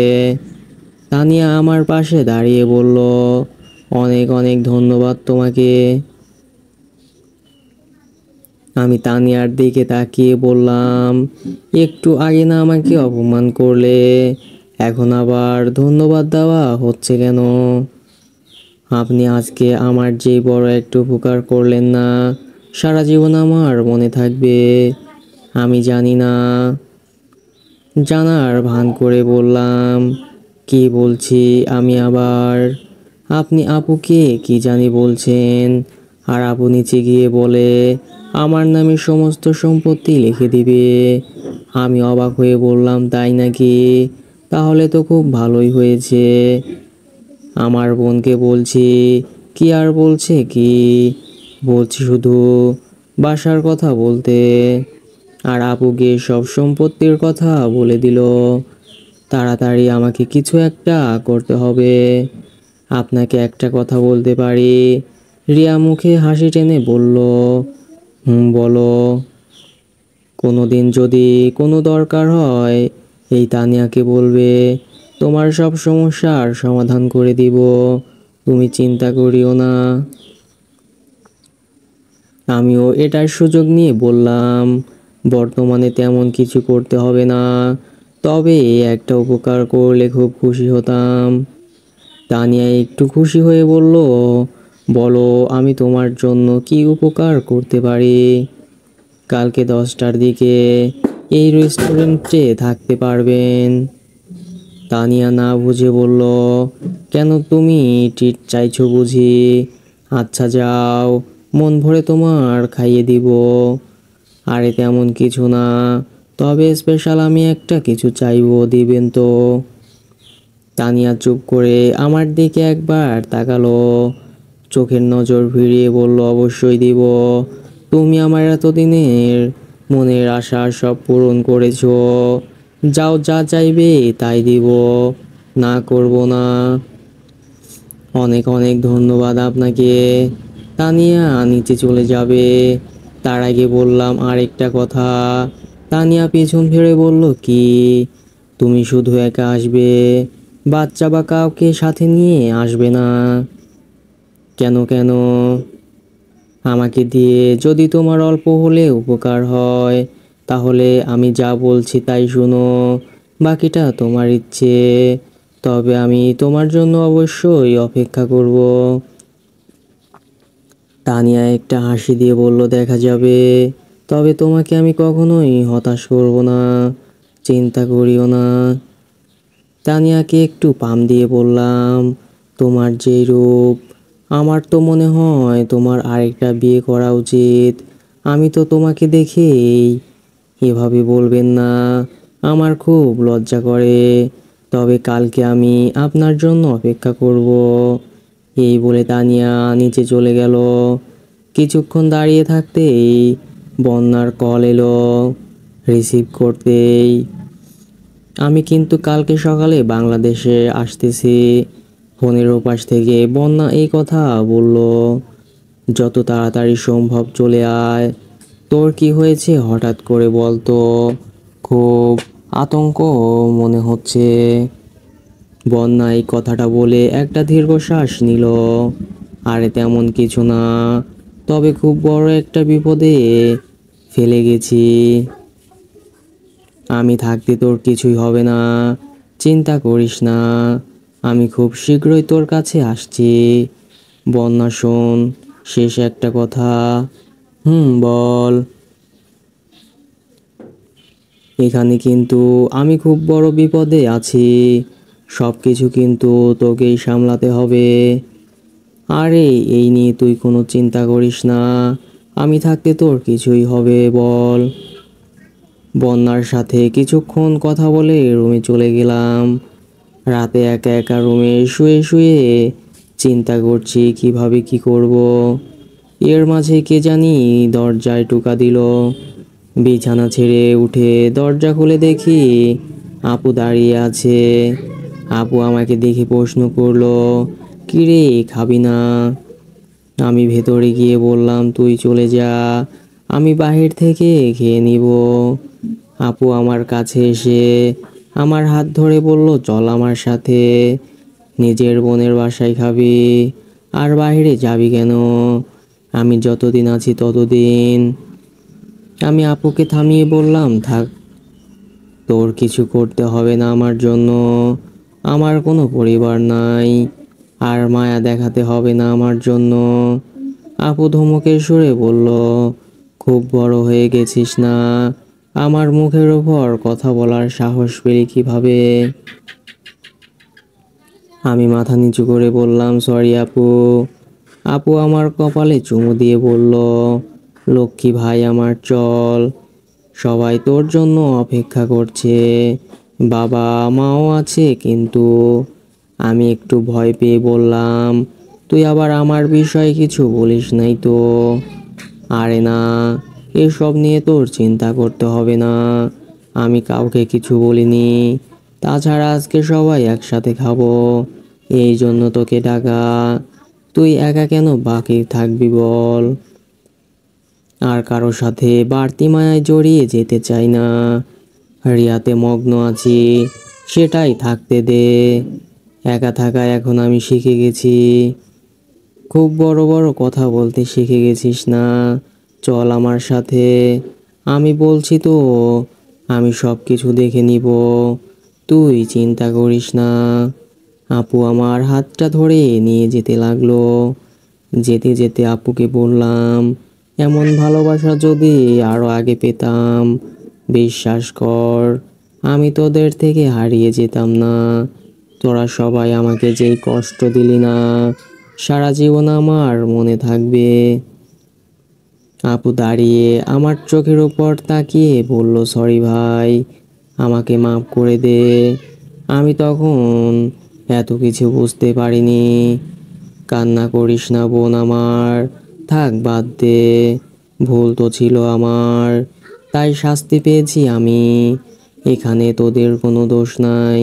তানিয়া আমার পাশে দাঁড়িয়ে বলল, অনেক অনেক ধন্যবাদ তোমাকে। আমি তানিয়ার দিকে তাকিয়ে বললাম, একটু আগে না আমাকে অপমান করলে, এখন আবার ধন্যবাদ দেওয়া হচ্ছে কেন? আপনি আজকে আমার যে বড় একটা উপকার করলেন না, সারা জীবন আমার মনে থাকবে। আমি জানি না, জানার ভান করে বললাম, কি বলছি আমি আবার? আপনি আপুকে কি জানি বলছেন, আর আপু নিচে গিয়ে বলে আমার নামে সমস্ত সম্পত্তি লিখে দিবে। আমি অবাক হয়ে বললাম, তাই নাকি? তাহলে তো খুব ভালোই হয়েছে। আমার বোনকে বলছি, কি আর বলছে কি, বলছি শুধু বাসার কথা বলতে। আর আপুকে সব সম্পত্তির কথা বলে দিল। তাড়াতাড়ি আমাকে কিছু একটা করতে হবে। আপনাকে একটা কথা বলতে পারি? রিয়া মুখে হাসি টেনে বলল, বলো। কোনোদিন যদি কোনো দরকার হয়, এই তানিয়াকে বলবে, তোমার সব সমস্যার সমাধান করে দিব, তুমি চিন্তা করিও না। আমিও এটার সুযোগ নিয়ে বললাম, বর্তমানে তেমন কিছু করতে হবে না, তবে একটা উপকার করলে খুব খুশি হতাম। তানিয়া একটু খুশি হয়ে বলল, বলো, আমি তোমার জন্য কি উপকার করতে পারি? কালকে 10টার দিকে এই রেস্টুরেন্টে থাকতে পারবেন। তানিয়া না বুঝে বলল, কেন, তুমি ট্রিট চাইছো বুঝি? আচ্ছা যাও, মন ভরে তোমার খাইয়ে দিব। আরে তেমন কিছু না, তবে স্পেশাল আমি একটা কিছু চাইবো, দিবেন তো? তানিয়া চুপ করে আমার দিকে একবার তাকালো, চোখের নজর ফিরিয়ে বলল, অবশ্যই দিব। তুমি আমার এতদিনের মনের আশা সব পূরণ করেছো। যাও, যা চাইবে তাই দিব, না করব না। অনেক অনেক ধন্যবাদ আপনাকে। তানিয়া নিচে চলে যাবে, তার আগে বললাম আরেকটা কথা। তানিয়া পিছন ফিরে বলল, কি? তুমি শুধু একা আসবে? বাচ্চা বা কাউকে সাথে নিয়ে আসবে না? কেন কেন? আমাকে দিয়ে যদি তোমার অল্প হলে উপকার হয়, তাহলে আমি যা বলছি তাই শুনো, বাকিটা তোমার ইচ্ছে। তবে আমি তোমার জন্য অবশ্যই অপেক্ষা করব। তানিয়া একটা হাসি দিয়ে বলল, দেখা যাবে। তবে তোমাকে আমি কখনোই হতাশ করব না, চিন্তা করিও না। তানিয়াকে একটু পাম দিয়ে বললাম, তোমার যেই রূপ, আমার তো মনে হয় তোমার আরেকটা বিয়ে করা উচিত। আমি তো তোমাকে দেখেই। এভাবে বলবেন না, আমার খুব লজ্জা করে। তবে কালকে আমি আপনার জন্য অপেক্ষা করব। এই বলে তানিয়া নিচে চলে গেল। কিছুক্ষণ দাঁড়িয়ে থাকতেই বন্যার কল এলো। রিসিভ করতেই, আমি কিন্তু কালকে সকালে বাংলাদেশে আসতেছি। ফোনের ওপাশ থেকে বন্যা এই কথা বলল, যত তাড়াতাড়ি সম্ভব চলে আয়। তোর কি হয়েছে হঠাৎ করে বলতো? খুব আতঙ্ক মনে হচ্ছে। বন্যা এই কথাটা বলে একটা দীর্ঘশ্বাস নিল। আরে তেমন কিছু না, তবে খুব বড় একটা বিপদে ফেলে গেছি। আমি থাকতে তোর কিছুই হবে না, চিন্তা করিস না। আমি খুব শীঘ্রই তোর কাছে আসছি। বন্যা শোন, শেষ একটা কথা। বল। এখানে কিন্তু আমি খুব বড় বিপদে আছি, সব কিছু কিন্তু তোকেই সামলাতে হবে। আরে এই নিয়ে তুই কোনো চিন্তা করিস না, আমি থাকতে তোর কিছুই হবে, বল। বন্যার সাথে কিছুক্ষণ কথা বলে রুমে চলে গেলাম। রাতে একা একা রুমে শুয়ে শুয়ে চিন্তা করছি কিভাবে কি করব। এর মাঝে কে জানি দরজায় টোকা দিল। বিছানা ছেড়ে উঠে দরজা খুলে দেখি আপু দাঁড়িয়ে আছে। আপু আমাকে দেখে প্রশ্ন করলো, কিরে, খাবি না? আমি ভেতরে গিয়ে বললাম, তুই চলে যা, আমি বাহির থেকে খেয়ে নিব। আপু আমার কাছে এসে আমার হাত ধরে বলল, চল আমার সাথে, নিজের বোনের বাসায় খাবি, আর বাইরে যাবি কেন? আমি যতদিন আছি ততদিন। আমি আপুকে থামিয়ে বললাম, থাক, তোর কিছু করতে হবে না আমার জন্য। আমার কোনো পরিবার নাই, আর মায়া দেখাতে হবে না আমার জন্য। আপু ধমকের সুরে বলল, খুব বড় হয়ে গেছিস না? আমার মুখের ওপর কথা বলার সাহস পেলি কিভাবে? আমি মাথা নিচু করে বললাম, সরি আপু। আপু আমার কপালে চুমু দিয়ে বলল, লক্ষ্মী ভাই আমার, চল, সবাই তোর জন্য অপেক্ষা করছে, বাবা মাও আছে কিন্তু। আমি একটু ভয় পেয়ে বললাম, তুই আবার আমার বিষয়ে কিছু বলিস নাই তো? আরে না, এসব নিয়ে তোর চিন্তা করতে হবে না, আমি কাউকে কিছু বলিনি। তাছাড়া আজকে সবাই একসাথে খাবো, এই জন্য তোকে ডাকা। তুই একা কেন বাকি থাকবি বল? আর কারো সাথে বাড়তি মায়ায় জড়িয়ে যেতে চাই না। রিয়াতে মগ্ন আছি, সেটাই থাকতে দে। একা থাকা এখন আমি শিখে গেছি। খুব বড় বড় কথা বলতে শিখে গেছিস না, চল আমার সাথে। আমি বলছি তো, আমি সব কিছু দেখে নিব, তুই চিন্তা করিস না। আপু আমার হাতটা ধরে নিয়ে যেতে লাগলো। যেতে যেতে আপুকে বললাম, এমন ভালোবাসা যদি আরো আগে পেতাম, বিশ্বাস কর আমি তোদের থেকে হারিয়ে যেতাম না। তোরা সবাই আমাকে যেই কষ্ট দিলি না, সারা জীবন আমার মনে থাকবে। আপু দাঁড়িয়ে আমার চোখের উপর তাকিয়ে বলল, সরি ভাই, আমাকে মাফ করে দে। আমি তখন এত কিছু বুঝতে পারিনি। কান্না করিস না বোন আমার, থাক বাদ দে, ভুল তো ছিল আমার, তাই শাস্তি পেয়েছি আমি, এখানে তোদের কোনো দোষ নাই।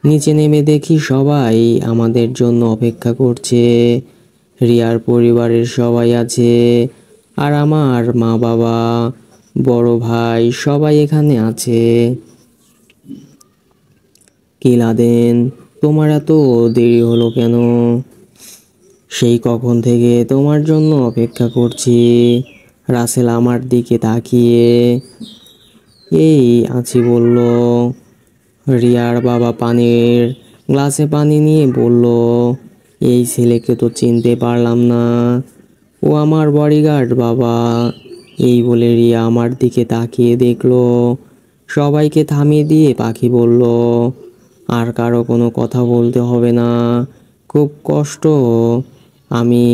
নিচে নেমে দেখি সবাই আমাদের জন্য অপেক্ষা করছে। রিয়ার পরিবারের সবাই আছে, আর আমার মা বাবা, বড় ভাই সবাই এখানে আছে। কি লাদেন, তোমার এত দেরি হলো কেন? সেই কখন থেকে তোমার জন্য অপেক্ষা করছি। রাসেল আমার দিকে তাকিয়ে, এই আছি বলল। রিয়ার বাবা পানির গ্লাসে পানি নিয়ে বলল, এই ছেলেকে তো চিনতে পারলাম না, ও আমার বডিগার্ড বাবা। এই বলে রিয়া আমার দিকে তাকিয়ে দেখলো। সবাইকে থামিয়ে দিয়ে পাখি বলল, আর কারো কোনো কথা বলতে হবে না, খুব কষ্ট। আমি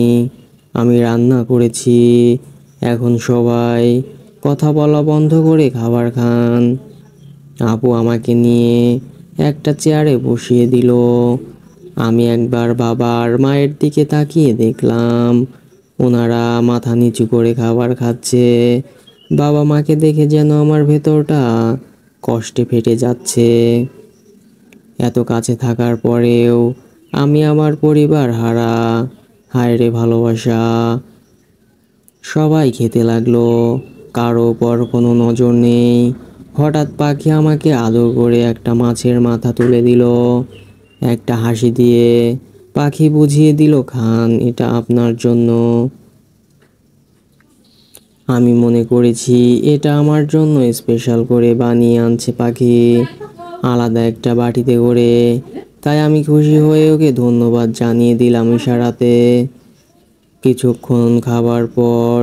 আমি রান্না করেছি, এখন সবাই কথা বলা বন্ধ করে খাবার খান। আপু আমাকে নিয়ে একটা চেয়ারে বসিয়ে দিল। আমি একবার বাবার মায়ের দিকে তাকিয়ে দেখলাম, ওনারা মাথা নিচু করে খাবার খাচ্ছে। বাবা মাকে দেখে যেন আমার ভেতরটা কষ্টে ফেটে যাচ্ছে। এত কাছে থাকার পরেও আমি আমার পরিবার হারা। হায় রে ভালোবাসা। সবাই খেতে লাগলো, কারো উপর কোনো নজর নেই। হঠাৎ পাখি আমাকে আদর করে একটা মাছের মাথা তুলে দিল। একটা হাসি দিয়ে পাখি বুঝিয়ে দিল, খান, এটা আপনার জন্য। আমি মনে করেছি এটা আমার জন্য স্পেশাল করে বানিয়ে আনছে পাখি, আলাদা একটা বাটিতে করে। তাই আমি খুশি হয়ে ওকে ধন্যবাদ জানিয়ে দিলাম ইশারাতে। কিছুক্ষণ খাবার পর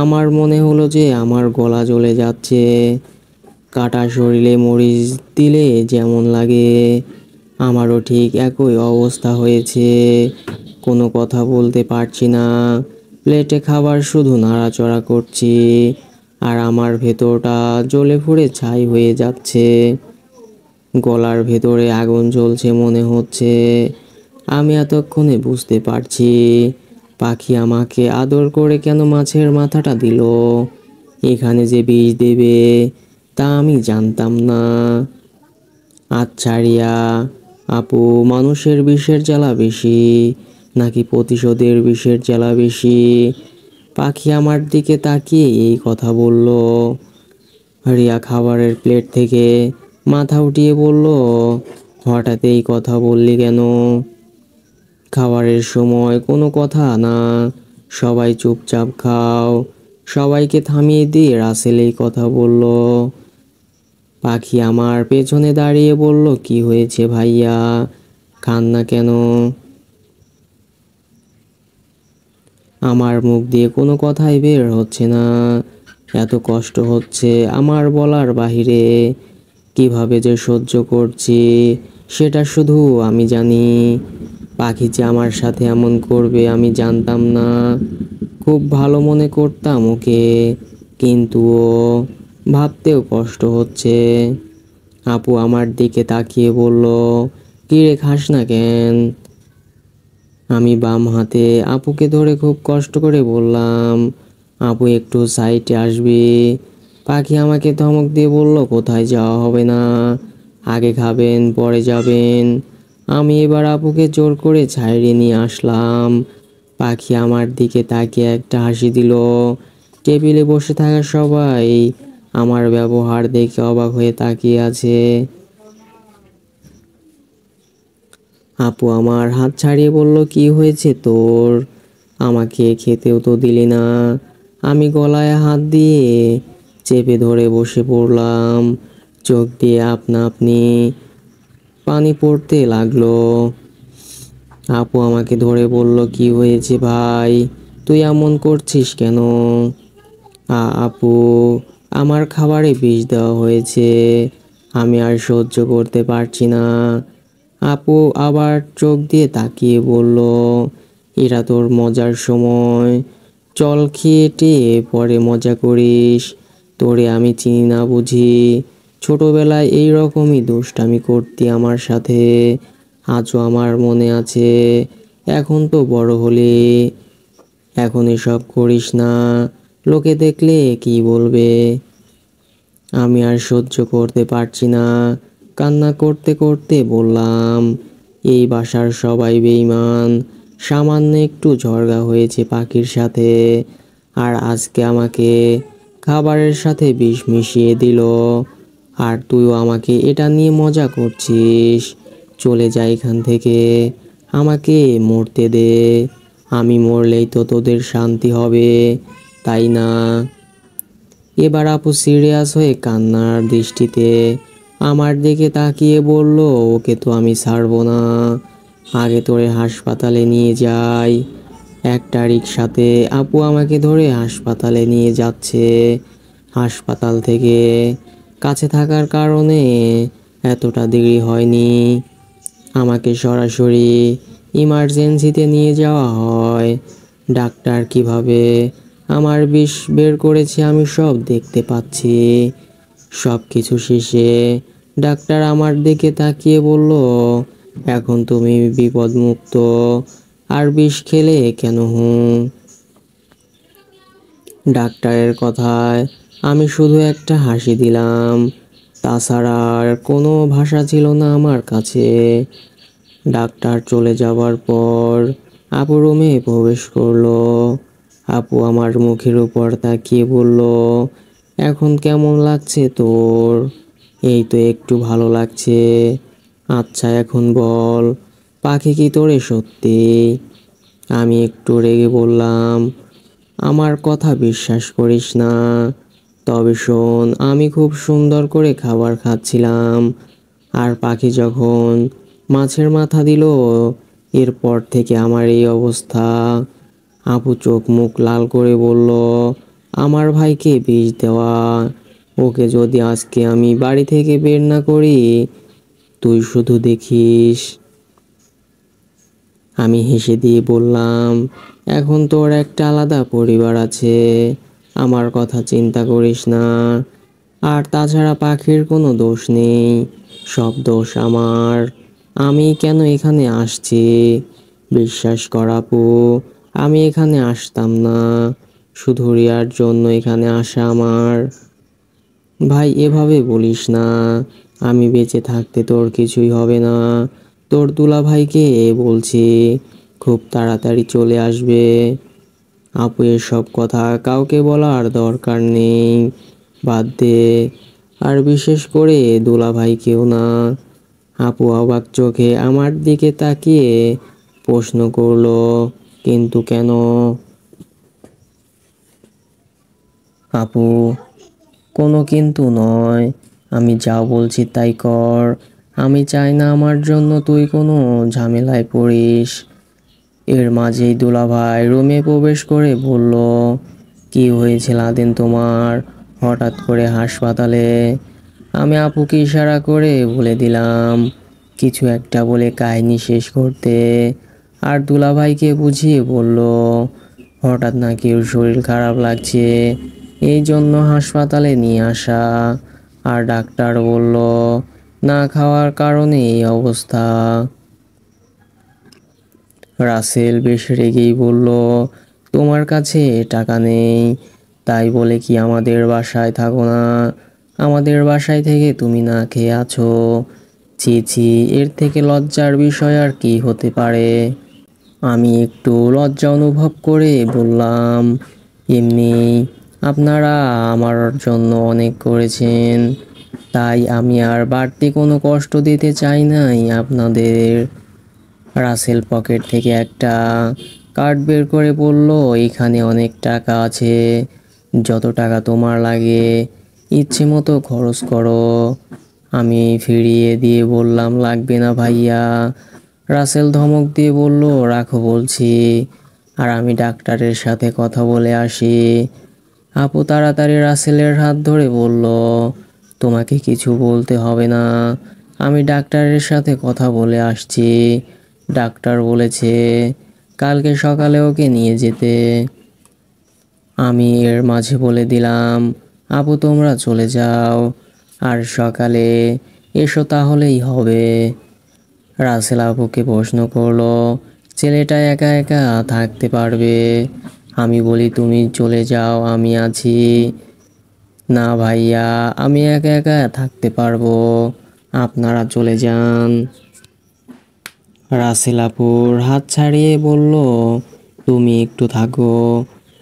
আমার মনে হলো যে আমার গলা জ্বলে যাচ্ছে। কাটা শরীরে মরিচ দিলে যেমন লাগে, আমারও ঠিক একই অবস্থা হয়েছে। কোনো কথা বলতে পারছি না, প্লেটে খাবার শুধু নাড়াচড়া করছি, আর আমার ভেতরটা জ্বলে পুড়ে ছাই হয়ে যাচ্ছে। গলার ভেতরে আগুন জ্বলছে মনে হচ্ছে। আমি এতক্ষণে বুঝতে পারছি পাখি আমাকে আদর করে কেন মাছের মাথাটা দিল। এখানে যে বিষ দেবে তা আমি জানতাম না। আচ্ছা রিয়া, আপু, মানুষের বিষের জ্বালা বেশি নাকি প্রতিশোধের বিষের জ্বালা বেশি? পাখি আমার দিকে তাকিয়ে এই কথা বলল। রিয়া খাবারের প্লেট থেকে মাথা উঠিয়ে বলল, হঠাৎ এই কথা বললি কেন? খাবারের সময় কোনো কথা না, সবাই চুপচাপ খাও। সবাইকে থামিয়ে দিয়ে রাসেল এই কথা বলল। পাখি আমার পেছনে দাঁড়িয়ে বলল, কি হয়েছে ভাইয়া, খান না কেন? আমার মুখ দিয়ে কোনো কথাই বের হচ্ছে না, এত কষ্ট হচ্ছে আমার বলার বাহিরে। কিভাবে যে সহ্য করছি সেটা শুধু আমি জানি। পাখি যে আমার সাথে এমন করবে আমি জানতাম না। খুব ভালো মনে করতাম ওকে, কিন্তু ও, ভাবতেও কষ্ট হচ্ছে। আপু আমার দিকে তাকিয়ে বলল, কি রে, খাস না কেন? আমি বাম হাতে আপুকে ধরে খুব কষ্ট করে বললাম, আপু একটু সাইডে আসবি। পাখি আমাকে ধমক দিয়ে বলল, কোথায় যাওয়া হবে না, আগে খাবেন পরে যাবেন। আমি এবার আপুকে জোর করে ছাইড়ে নিয়ে আসলাম। পাখি আমার দিকে তাকিয়ে একটা হাসি দিল। টেবিলে বসে থাকা সবাই আমার ব্যবহার দেখে অবাক হয়ে তাকিয়ে আছে। আপু আমার হাত ছাড়িয়ে বলল, কি হয়েছে তোর? আমাকে খেতেও তো দিলি না। আমি গলায় হাত দিয়ে চেপে ধরে বসে পড়লাম। চোখ দিয়ে আপনা আপনি পানি পড়তে লাগলো। আপু আমাকে ধরে বলল, কি হয়েছে ভাই, তুই এমন করছিস কেন? আপু, আমার খাবারে বিষ দেওয়া হয়েছে, আমি আর সহ্য করতে পারছি না। আপু আবার চোখ দিয়ে তাকিয়ে বলল, এরা তোর মজার সময়, চল খেয়ে টেয়ে পরে মজা করিস। তোরে আমি চিনি না বুঝি? ছোটবেলায় এই রকমই দুষ্টামি করতি আমার সাথে, আজও আমার মনে আছে। এখন তো বড় হলি, এখন এসব করিস না, লোকে দেখলে কি বলবে? আমি আর সহ্য করতে পারছি না। কান্না করতে করতে বললাম, এই বাসার সবাই বেঈমান। সামান্য একটু ঝগড়া হয়েছে পাখির সাথে, আর আজকে আমাকে খাবারের সাথে বিষ মিশিয়ে দিল। আর তুইও আমাকে এটা নিয়ে মজা করছিস? চলে যা এখান থেকে, আমাকে মরতে দে। আমি মরলেই তো তোদের শান্তি হবে, তাই না? এবার আপু সিরিয়াস হয়ে কান্নার দৃষ্টিতে আমার দিকে তাকিয়ে বলল, ওকে তো আমি ছাড়বো না। আগে তোরে হাসপাতালে নিয়ে যাই। একটা রিকশাতে আপু আমাকে ধরে হাসপাতালে নিয়ে যাচ্ছে। হাসপাতাল থেকে কাছে থাকার কারণে এতটা দেরি হয়নি। আমাকে সরাসরি ইমার্জেন্সিতে নিয়ে যাওয়া হয়। ডাক্তার কিভাবে আমার বিষ বের করেছে আমি সব দেখতে পাচ্ছি। সব কিছু শেষে ডাক্তার আমার দিকে তাকিয়ে বলল, এখন তুমি বিপদমুক্ত, আর বিষ খেলে কেন ডাক্তারের কথায় আমি শুধু একটা হাসি দিলাম। তাছাড়া আর কোনো ভাষা ছিল না আমার কাছে। ডাক্তার চলে যাওয়ার পর আপু রুমে প্রবেশ করলো। আপু আমার মুখের উপর তাকিয়ে বলল, এখন কেমন লাগছে তোর? এই তো একটু ভালো লাগছে। আচ্ছা এখন বল, পাখি কি তোরে সত্যি? আমি একটু রেগে বললাম, আমার কথা বিশ্বাস করিস না? তবে শোন, আমি খুব সুন্দর করে খাবার খাচ্ছিলাম, আর পাখি যখন মাছের মাথা দিল, এরপর থেকে আমার এই অবস্থা। আপু চোখ মুখ লাল করে বলল, আমার ভাইকে বিষ দেওয়া, ওকে যদি আজকে আমি বাড়ি থেকে বের না করি, তুই শুধু দেখিস। আমি হেসে দিয়ে বললাম, এখন তোর একটা আলাদা পরিবার আছে, আমার কথা চিন্তা করিস না। আর তাছাড়া পাখির কোনো দোষ নেই, সব দোষ আমার। আমি কেন এখানে আসছি? বিশ্বাস কর আপু, আমি এখানে আসতাম না। শুধু রিয়ার জন্য এখানে আসা আমার। ভাই এভাবে বলিস না, আমি বেঁচে থাকতে তোর কিছুই হবে না। তোর দুলা ভাইকে বলছি, খুব তাড়াতাড়ি চলে আসবে। আপু এসব কথা কাউকে বলার দরকার নেই, বাদ দে। আর বিশেষ করে দুলা ভাইকেও না। আপু অবাক চোখে আমার দিকে তাকিয়ে প্রশ্ন করলো, কিন্তু কেন? আপু, কোনো কিন্তু নয়, আমি যা বলছি তাই কর। আমি চাই না আমার জন্য তুই কোনো ঝামেলায় পড়িস। এর মাঝেই দুলাভাই রুমে প্রবেশ করে বলল, কি হয়েছে লাদেন তোমার, হঠাৎ করে হাসপাতালে? আমি আপুকে ইশারা করে বলে দিলাম কিছু একটা বলে কাহিনী শেষ করতে। আর দুলাভাইকে বুঝিয়ে বলল, হঠাৎ নাকি ওর শরীর খারাপ লাগছে, এই জন্য হাসপাতালে নিয়ে আসা। আর ডাক্তার বলল, না খাওয়ার কারণে এই অবস্থা। রাসেল বেশ রেগেই বলল, তোমার কাছে টাকা নেই, তাই বলে কি আমাদের বাসায় থাকো না? আমাদের বাসায় থেকে তুমি না খেয়ে আছো? ছি ছি, এর থেকে লজ্জার বিষয় আর কি হতে পারে? আমি একটু লজ্জা অনুভব করে বললাম, এমনি আপনারা আমার জন্য অনেক করেছেন, তাই আমি আর বাড়তি কোনো কষ্ট দিতে চাই নাই আপনাদের। রাসেল পকেট থেকে একটা কার্ড বের করে বলল, এখানে অনেক টাকা আছে, যত টাকা তোমার লাগে ইচ্ছে মতো খরচ করো। আমি ফিরিয়ে দিয়ে বললাম, লাগবে না ভাইয়া। রাসেল ধমক দিয়ে বলল, রাখো বলছি, আর আমি ডাক্তারের সাথে কথা বলে আসি। আপু তাড়াতাড়ি রাসেলের হাত ধরে বলল, তোমাকে কিছু বলতে হবে না, আমি ডাক্তারের সাথে কথা বলে আসছি। ডাক্তার বলেছে কালকে সকালে ওকে নিয়ে যেতে। আমি এর মাঝে বলে দিলাম, আপু তোমরা চলে যাও, আর সকালে এসো তাহলেই হবে। রাসেল আপুকে প্রশ্ন করলো, ছেলেটা একা একা থাকতে পারবে? আমি বলি, তুমি চলে যাও, আমি আছি। না ভাইয়া, আমি একা একা থাকতে পারবো, আপনারা চলে যান। রাসেল আপুর হাত ছাড়িয়ে বলল, তুমি একটু থাকো,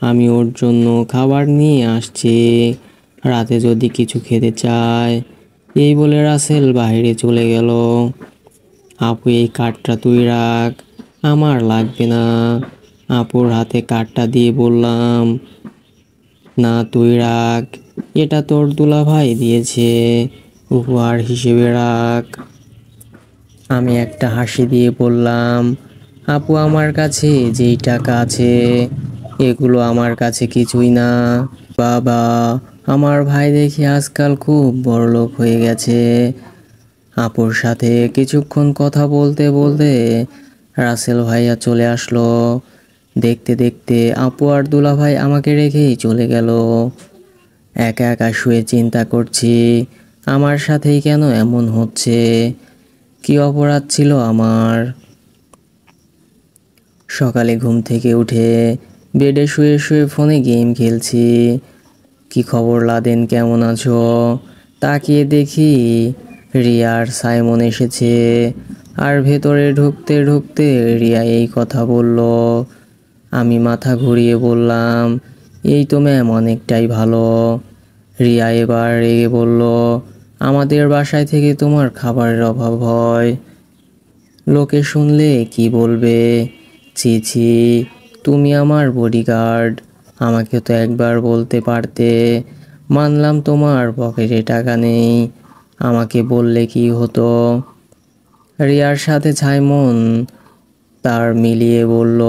আমি ওর জন্য খাবার নিয়ে আসছি, রাতে যদি কিছু খেতে চায়। এই বলে রাসেল বাইরে চলে গেল। আপু এই কার্ডটা তুই রাখ, আমার লাগবে না। আপুর হাতে কার্ডটা দিয়ে বললাম, না তুই রাখ, এটা তোর দুলাভাই দিয়েছে, উপহার হিসেবে রাখ। আমি একটা হাসি দিয়ে বললাম, আপু আমার কাছে যেই টাকা আছে এগুলো আমার কাছে কিছুই না। বাবা, আমার ভাই দেখি আজকাল খুব বড়লোক হয়ে গেছে। আপুর সাথে কিছুক্ষণ কথা বলতে বলতে রাসেল ভাইয়া চলে আসলো। দেখতে দেখতে আপু আর দুলাভাই আমাকে রেখেই চলে গেল। একা একা শুয়ে চিন্তা করছি, আমার সাথেই কেন এমন হচ্ছে, কি অপরাধ ছিল আমার। সকালে ঘুম থেকে উঠে বেডে শুয়ে শুয়ে ফোনে গেম খেলছি। কি খবর লাদেন, কেমন আছো? তাকিয়ে দেখি রিয়া আর সাইমন এসেছে। আর ভেতরে ঢুকতে ঢুকতে রিয়া এই কথা বলল। আমি মাথা ঘুরিয়ে বললাম, এই তো ম্যাম, অনেকটাই ভালো। রিয়া এবার রেগে বলল, আমাদের বাসায় থেকে তোমার খাবারের অভাব হয়, লোকে শুনলে কি বলবে? ছি ছি, তুমি আমার বডিগার্ড, আমাকে তো একবার বলতে পারতে। মানলাম তোমার পকেটে টাকা নেই, আমাকে বললে কি হতো। রিয়ার সাথে সাইমন তার মিলিয়ে বলল,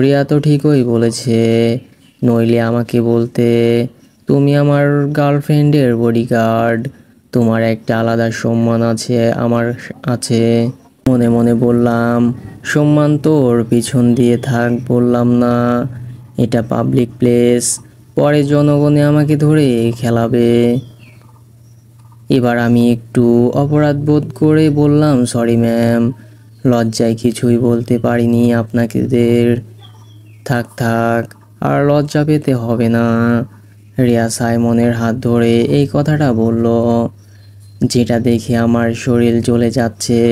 রিয়া তো ঠিকই বলেছে, নইলে আমাকে বলতে, তুমি আমার গার্লফ্রেন্ডের বডিগার্ড, তোমার একটা আলাদা সম্মান আছে, আমার আছে। মনে মনে বললাম, সম্মান তোর পিছন দিয়ে থাক, বললাম না, এটা পাবলিক প্লেস, পরে জনগণে আমাকে ধরে খেলাবে। এবার আমি একটু অপরাধ বোধ করে বললাম, সরি ম্যাম, লজ্জায় কিছুই বলতে পারিনি আপনাদের। থাক থাক, আর লজ্জা পেতে হবে না। রিয়া সাইমনের হাত ধরে এই কথাটা বলল, যেটা দেখে আমার শরীর জ্বলে যাচ্ছে।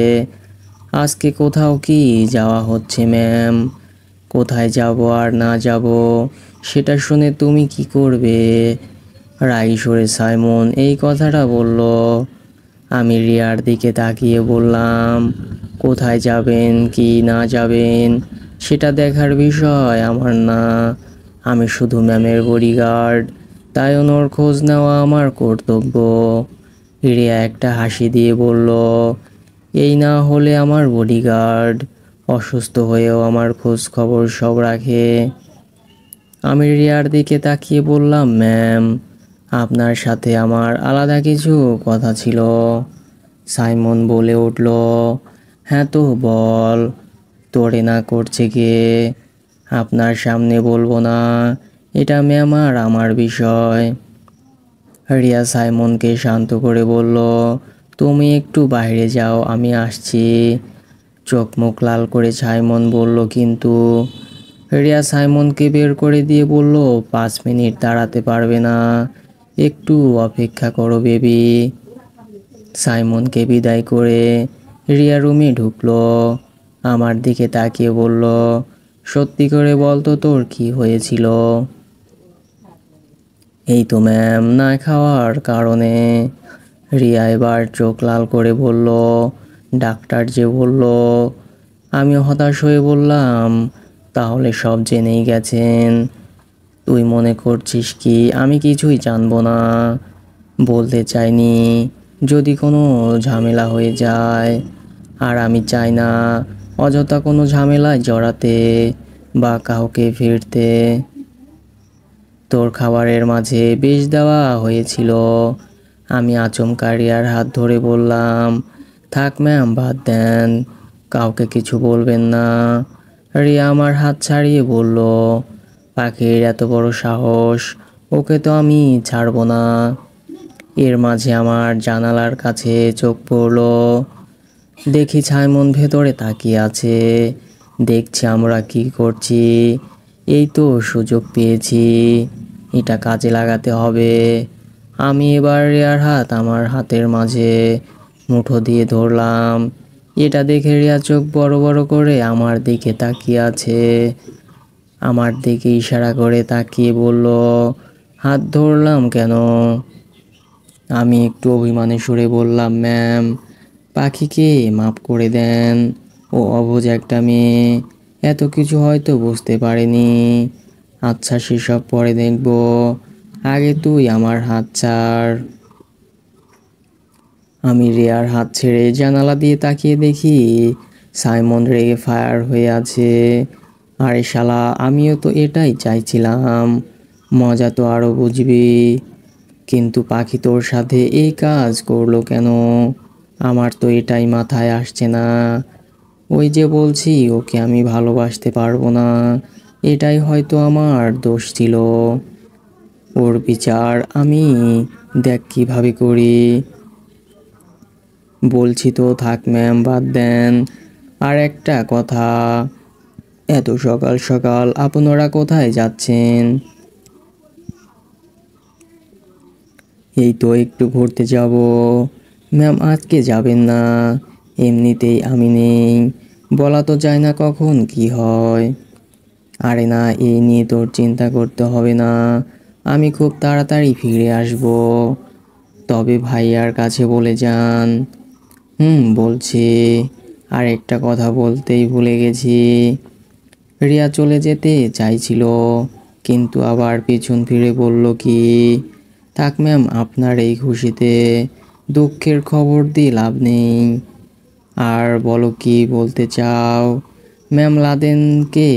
আজকে কোথাও কি যাওয়া হচ্ছে ম্যাম? কোথায় যাব আর না যাব সেটা শুনে তুমি কি করবে? রাগী সুরে সাইমন এই কথাটা বলল। আমি রিয়ার দিকে তাকিয়ে বললাম, কোথায় যাবেন কি না যাবেন সেটা দেখার বিষয় আমার না, আমি শুধু ম্যামের বডিগার্ড, তাই ওর খোঁজ নেওয়া আমার কর্তব্য। রিয়া একটা হাসি দিয়ে বলল, এই না হলে আমার বডিগার্ড, অসুস্থ হয়েও আমার খোঁজ খবর সব রাখে। আমি রিয়ার দিকে তাকিয়ে বললাম, ম্যাম, আপনার সাথে আমার আলাদা কিছু কথা ছিল। সাইমন বলে উঠল, হ্যাঁ তো বল, তোরে না করছে কে? আপনার সামনে বলবো না, এটা ম্যাম আর আমার বিষয়। রিয়া সাইমনকে শান্ত করে বলল, তুমি একটু বাইরে যাও, আমি আসছি। চোখ মুখ লাল করে সাইমন বলল, কিন্তু? রিয়া সাইমনকে বের করে দিয়ে বলল, 5 মিনিট দাঁড়াতে পারবে না, একটু অপেক্ষা করো বেবি। সাইমনকে বিদায় করে রিয়া রুমে ঢুকলো। আমার দিকে তাকিয়ে বলল, সত্যি করে বলতো তোর কি হয়েছিল? এই তো ম্যাম, না খাওয়ার কারণে। রিয়া এবার চোখ লাল করে বলল, ডাক্তার যে বলল আমি হতাশ হয়ে বললাম, তাহলে সব জেনেই গেছেন? তুই মনে করছিস কি আমি কিছুই জানবো না? বলতে চাইনি, যদি কোনো ঝামেলা হয়ে যায়। আর আমি চাই না অযথা কোনো ঝামেলায় জড়াতে বা কাউকে ফিরতে। তোর খাবারের মাঝে বিষ দেওয়া হয়েছিল। আমি আচমকা রিয়ার হাত ধরে বললাম, থাক ম্যাম, বাদ দেন, কাউকে কিছু বলবেন না। রিয়া আমার হাত ছাড়িয়ে বলল, পাখির এত বড় সাহস, ওকে তো আমি ছাড়বো না। এর মাঝে আমার জানালার কাছে চোখ পড়ল। দেখি ছাইমন ভেতরে তাকিয়ে আছে। দেখছি আমরা কি করছি। এই তো সুযোগ পেয়েছি, এটা কাজে লাগাতে হবে। আমি এবার রিয়ার হাত আমার হাতের মাঝে মুঠো দিয়ে ধরলাম। এটা দেখে রিয়া চোখ বড় বড় করে আমার দিকে তাকিয়ে আছে। আমার দিকে ইশারা করে তাকিয়ে বলল, হাত ধরলাম কেন? আমি একটু অভিমানী সুরে বললাম, ম্যাম, পাখিকে মাফ করে দেন, ও অবুঝ একটা মেয়ে, এত কিছু হয়তো বুঝতে পারেনি। আচ্ছা, সেসব পরে দেখব, আগে তুই আমার হাত ছাড়। আমি রিয়ার হাত ছেড়ে জানালা দিয়ে তাকিয়ে দেখি সাইমন রেগে ফায়ার হয়ে আছে। আরে শালা, আমিও তো এটাই চাইছিলাম, মজা তো আরও বুঝবি। কিন্তু পাখি তোর সাথে এই কাজ করলো কেন? আমার তো এটাই মাথায় আসছে না। ওই যে বলছি, ওকে আমি ভালোবাসতে পারবো না, এটাই হয়তো আমার দোষ ছিল। ওর বিচার আমি দেখ কিভাবে করি। বলছি তো, থাক ম্যাম, বাদ দেন। আর একটা কথা, এত সকাল সকাল আপনারা কোথায় যাচ্ছেন? এই তো একটু ঘুরতে যাব। ম্যাম, আজকে যাবেন না? এমনিতেই আমি নেই, বলা তো যায় না কখন কি হয়। আরে না, এই নিয়ে তোর চিন্তা করতে হবে না, আমি খুব তাড়াতাড়ি ফিরে আসব। তবে ভাইয়ার কাছে বলে যান। বলছি। আর একটা কথা বলতেই ভুলে গেছি। রিয়া চলে যেতে চাইছিল, কিন্তু আবার পিছন ফিরে বলল কি, থাক ম্যাম, আপনার এই খুশিতে দুঃখের খবর দিয়ে লাভ নেই। আর বলো, কি বলতে চাও? ম্যাম, লাদেনকে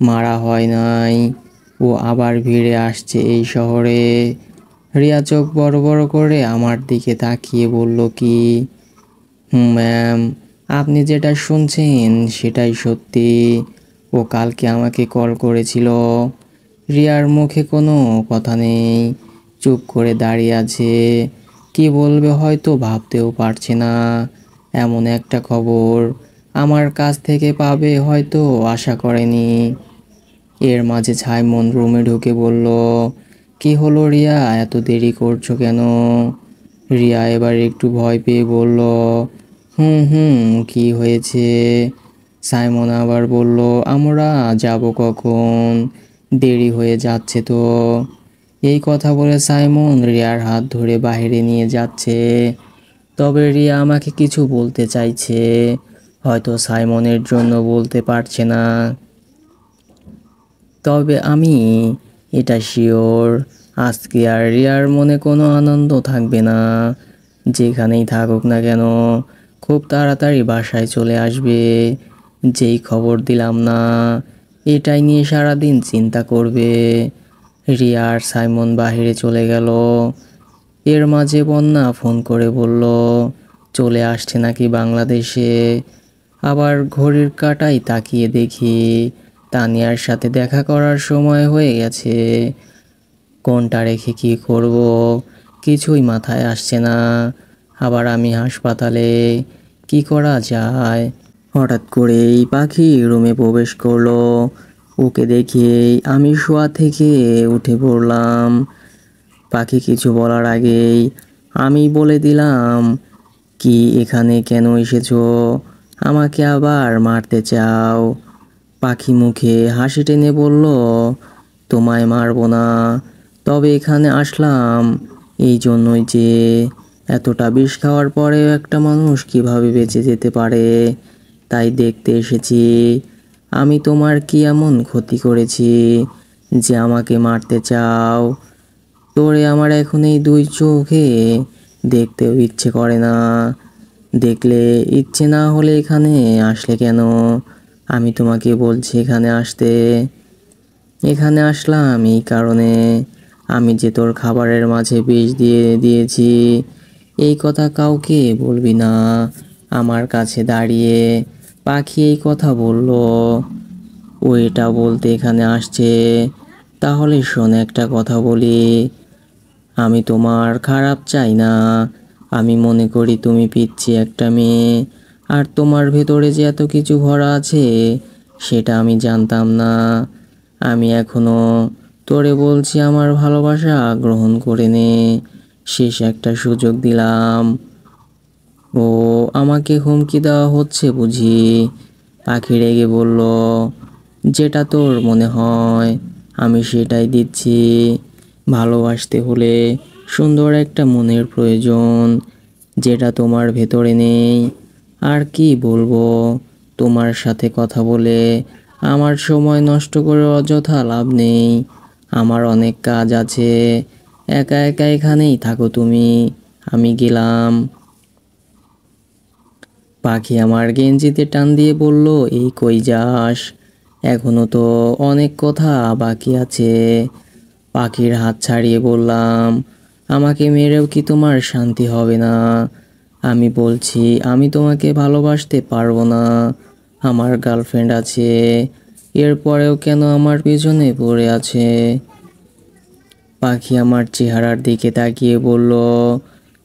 মারা হয় নাই, ও আবার ফিরে আসছে এই শহরে। রিয়া চোখ বড় বড় করে আমার দিকে তাকিয়ে বলল কি, ম্যাম, আপনি যেটা শুনছেন সেটাই সত্যি। ও কালকে আমাকে কল করেছিল। রিয়ার মুখে কোনো কথা নেই, চুপ করে দাঁড়িয়ে আছে। কি বলবে হয়তো ভাবতেও পারছে না। এমন একটা খবর আমার কাছ থেকে পাবে হয়তো আশা করেনি। এর মাঝে ছাইমন রুমে ঢুকে বলল, কি হলো রিয়া, এত দেরি করছো কেন? রিয়া এবার একটু ভয় পেয়ে বলল, কি হয়েছে? সাইমন আবার বলল, আমরা যাব কখন? দেরি হয়ে যাচ্ছে তো। এই কথা বলে সাইমন রিয়ার হাত ধরে বাইরে নিয়ে যাচ্ছে। তবে রিয়া আমাকে কিছু বলতে চাইছে, হয়তো সাইমনের জন্য বলতে পারছে না। তবে আমি এটা শিওর, আজকে আর রিয়ার মনে কোনো আনন্দ থাকবে না। যেখানেই থাকুক না কেন, খুব তাড়াতাড়ি বাসায় চলে আসবে। যেই খবর দিলাম না, এটাই নিয়ে সারাদিন চিন্তা করবে। রিয়া আর সাইমন বাহিরে চলে গেল। এর মাঝে বন্যা ফোন করে বলল, চলে আসছে নাকি বাংলাদেশে। আবার ঘড়ির কাঁটায় তাকিয়ে দেখি তানিয়ার সাথে দেখা করার সময় হয়ে গেছে। কোনটা রেখে কি করব কিছুই মাথায় আসছে না। আবার আমি হাসপাতালে, কি করা যায়? হঠাৎ করেই পাখি রুমে প্রবেশ করলো। ওকে দেখেই আমি শোয়া থেকে উঠে পড়লাম। পাখি কিছু বলার আগেই আমি বলে দিলাম, কি এখানে কেন এসেছো? আমাকে আবার মারতে চাও? পাখি মুখে হাসি টেনে বলল, তোমায় মারবো না, তবে এখানে আসলাম এই জন্যই যে এতটা বিষ খাওয়ার পরেও একটা মানুষ কিভাবে বেঁচে যেতে পারে তাই দেখতে এসেছি আমি তোমার কি এমন ক্ষতি করেছি যে আমাকে মারতে চাও। তোরে আমার এখন এই দুই চোখে দেখতেও ইচ্ছে করে না। দেখলে ইচ্ছে না হলে এখানে আসলে কেন? আমি তোমাকে বলছি এখানে আসতে। এখানে আসলাম এই কারণে, আমি যে তোর খাবারের মাঝে বিষ দিয়ে দিয়েছি এই কথা কাউকে বলবি না। আমার কাছে দাঁড়িয়ে পাখি এই কথা বলল। ও এটা বলতে এখানে আসছে। তাহলে শোন একটা কথা বলি, আমি তোমার খারাপ চাই না। আমি মনে করি তুমি পিচ্ছি একটা মেয়ে, আর তোমার ভেতরে যে এত কিছু ভরা আছে সেটা আমি জানতাম না। আমি এখনো তোরে বলছি আমার ভালোবাসা গ্রহণ করে নে। শেষ একটা সুযোগ দিলাম। ও আমাকে হুমকি দেওয়া হচ্ছে বুঝি? পাখি রেগে বলল, যেটা তোর মনে হয় আমি সেটাই দিচ্ছি। ভালোবাসতে হলে সুন্দর একটা মনের প্রয়োজন, যেটা তোমার ভেতরে নেই। আর কি বলবো, তোমার সাথে কথা বলে আমার সময় নষ্ট করে অযথা লাভ নেই। আমার অনেক কাজ আছে। একা একা এখানেই থাকো তুমি, আমি গেলাম। পাখি আমার গেঞ্জিতে টান দিয়ে বলল, এই কই যাস? এখনো তো অনেক কথা বাকি আছে। পাখির হাত ছাড়িয়ে বললাম, আমাকে মেরেও কি তোমার শান্তি হবে না? আমি বলছি আমি তোমাকে ভালোবাসতে পারবো না। আমার গার্লফ্রেন্ড আছে, এরপরেও কেন আমার পিছনে পড়ে আছে? পাখি আমার চেহারার দিকে তাকিয়ে বলল,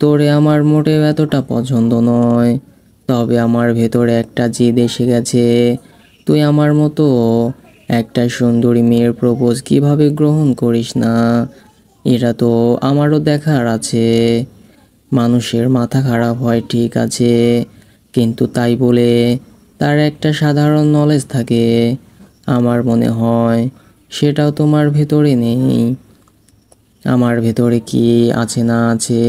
তোরে আমার মোটেও এতটা পছন্দ নয়। তবে আমার ভেতরে একটা জেদ এসে গেছে। তুই আমার মতো একটা সুন্দরী মেয়ের প্রপোজ কিভাবে গ্রহণ করিস না, এটা তো আমারও দেখার আছে। মানুষের মাথা খারাপ হয় ঠিক আছে, কিন্তু তাই বলে তার একটা সাধারণ নলেজ থাকে। আমার মনে হয় সেটাও তোমার ভেতরে নেই। আমার ভেতরে কি আছে না আছে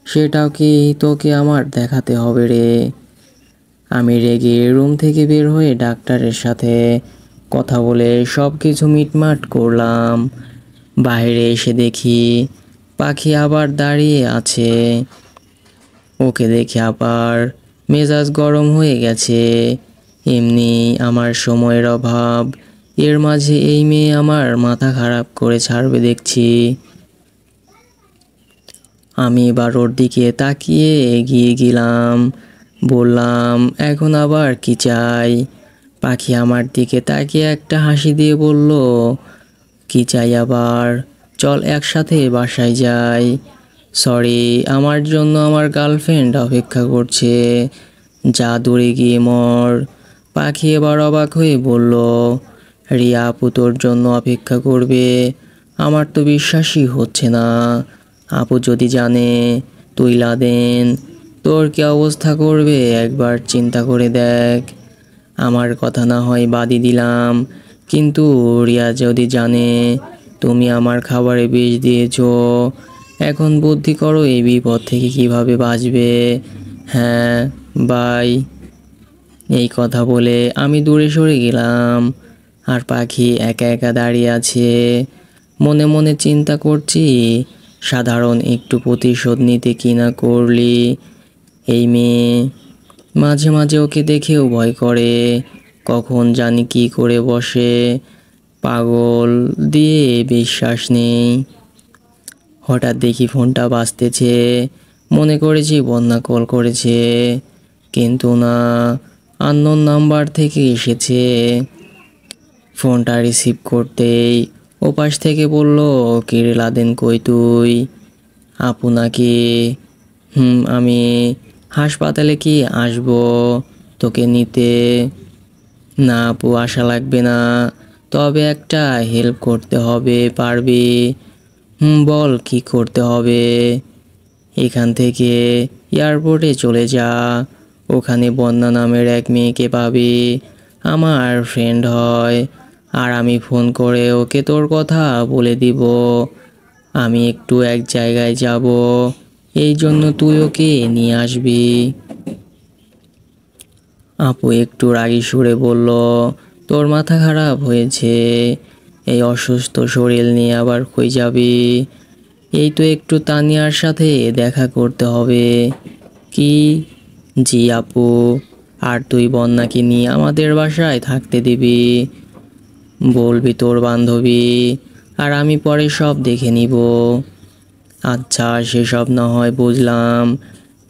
সেটাও কি তোকে আমার দেখাতে হবে রে? আমি রেগে রুম থেকে বের হয়ে ডাক্তারের সাথে কথা বলে সব কিছু মিটমাট করলাম। বাইরে এসে দেখি পাখি আবার দাঁড়িয়ে আছে। ওকে দেখে আবার মেজাজ গরম হয়ে গেছে। এমনি আমার সময়ের অভাব, এর মাঝে এই মেয়ে আমার মাথা খারাপ করে ছাড়বে দেখছি। আমি এবার ওর দিকে তাকিয়ে এগিয়ে গেলাম, বললাম, এখন আবার কি চাই? পাখি আমার দিকে তাকিয়ে একটা হাসি দিয়ে বলল, কি চাই আবার? চল একসাথে বাসায় যাই। সরি, আমার জন্য আমার গার্লফ্রেন্ড অপেক্ষা করছে। যা দূরে গিয়ে মর। পাখি এবার অবাক হয়ে বলল, রিয়া আপু তোর জন্য অপেক্ষা করবে? আমার তো বিশ্বাসই হচ্ছে না। আপু যদি জানে তুই লাদেন, তোর কি অবস্থা করবে একবার চিন্তা করে দেখ। আমার কথা না হয় বাদই দিলাম, কিন্তু রিয়া যদি জানে তুমি আমার খাবারে বিষ দিয়েছো, এখন বুদ্ধি করো এই বিপদ থেকে কিভাবে বাঁচবে। হ্যাঁ, বাই। এই কথা বলে আমি দূরে সরে গেলাম। আর পাখি একা একা দাঁড়িয়ে আছে। মনে মনে চিন্তা করছি, সাধারণ একটু প্রতিশোধ নিতে কি না করলি এই মেয়ে। মাঝে মাঝে ওকে দেখেও ভয় করে, কখন জানি কি করে বসে। পাগল দিয়ে বিশ্বাস নেই। হঠাৎ দেখি ফোনটা বাজতেছে। মনে করেছি বন্যা কল করেছে, কিন্তু না, আননোন নাম্বার থেকে এসেছে। ফোনটা রিসিভ করতেই ওপাশ থেকে বলল, কিরে লাদেন কই তুই? আপু নাকি? আমি হাসপাতালে কি আসবো তোকে নিতে? না আপু, আশা লাগবে না, তবে একটা হেল্প করতে হবে, পারবি? বল কি করতে হবে? এখান থেকে এয়ারপোর্টে চলে যা। ওখানে বন্যা নামের এক মেয়েকে পাবি, আমার ফ্রেন্ড হয়। আর আমি ফোন করে ওকে তোর কথা বলে দিব। আমি একটু এক জায়গায় যাব, এই জন্য তুই ওকে নিয়ে আসবি। আপু একটু রাগী সুরে বলল, তোর মাথা খারাপ হয়েছে? এই অসুস্থ শরীর নিয়ে আবার কই যাবি? এই তো একটু তানিয়ার সাথে দেখা করতে হবে। কি? জি আপু। আর তুই বন্যাকে নিয়ে আমাদের বাসায় থাকতে দিবি? বলবি তোর বান্ধবী, আর আমি পরে সব দেখে নিব। আচ্ছা সেসব না হয় বুঝলাম,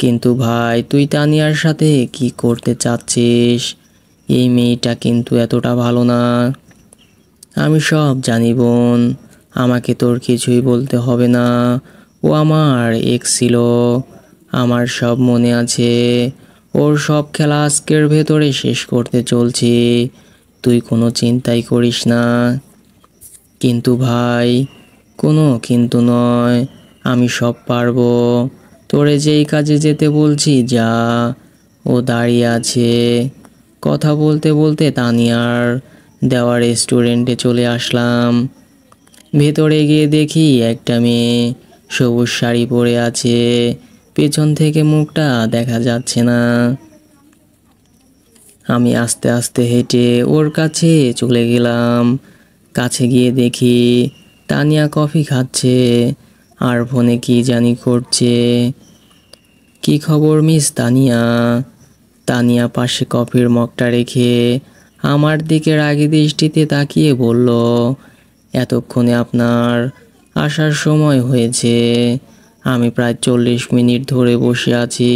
কিন্তু ভাই তুই তানিয়ার সাথে কি করতে চাচ্ছিস? এই মেয়েটা কিন্তু এতটা ভালো না। আমি সব জানি বোন, আমাকে তোর কিছুই বলতে হবে না। ও আমার এক্স ছিল, আমার সব মনে আছে। ওর সব খেলা আজকের ভেতরে শেষ করতে চলছি, তুই কোনো চিন্তাই করিস না। কিন্তু ভাই, কোনো কিন্তু নয়, আমি সব পারবো। তোরে যেই কাজে যেতে বলছি যা। ও দাঁড়িয়ে আছে। কথা বলতে বলতে তানিয়ার দেওয়া রেস্টুরেন্টে চলে আসলাম। ভেতরে গিয়ে দেখি একটা মেয়ে সবুজ শাড়ি পরে আছে, পেছন থেকে মুখটা দেখা যাচ্ছে না। আমি আস্তে আস্তে হেঁটে ওর কাছে চলে গেলাম। কাছে গিয়ে দেখি তানিয়া কফি খাচ্ছে আর ফোনে কি জানি করছে। কি খবর মিস তানিয়া? তানিয়া পাশে কফির মগটা রেখে আমার দিকে রাগী দৃষ্টিতে তাকিয়ে বলল, এতক্ষণে আপনার আসার সময় হয়েছে। আমি প্রায় 40 মিনিট ধরে বসে আছি।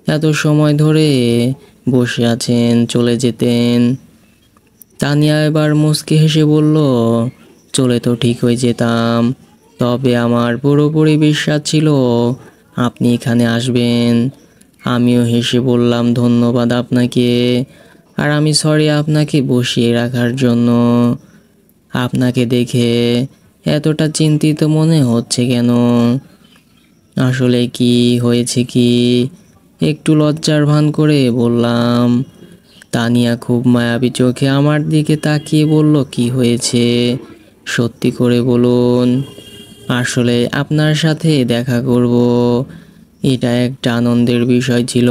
এত সময় ধরে বসে আছেন, চলে যেতেন। তানিয়া এবার মুচকি হেসে বলল, চলে তো ঠিক হয়ে যেতাম, তবে আমার পুরোপুরি বিশ্বাস ছিল আপনি এখানে আসবেন। আমিও হেসে বললাম, ধন্যবাদ আপনাকে। আর আমি সরি আপনাকে বসিয়ে রাখার জন্য। আপনাকে দেখে এতটা চিন্তিত মনে হচ্ছে কেন? আসলে কি হয়েছে কি? একটু লজ্জার ভান করে বললাম। তানিয়া খুব মায়াবী চোখে আমার দিকে তাকিয়ে বলল, কি হয়েছে সত্যি করে বলুন। আসলে আপনার সাথে দেখা করব, এটা একটা আনন্দের বিষয় ছিল।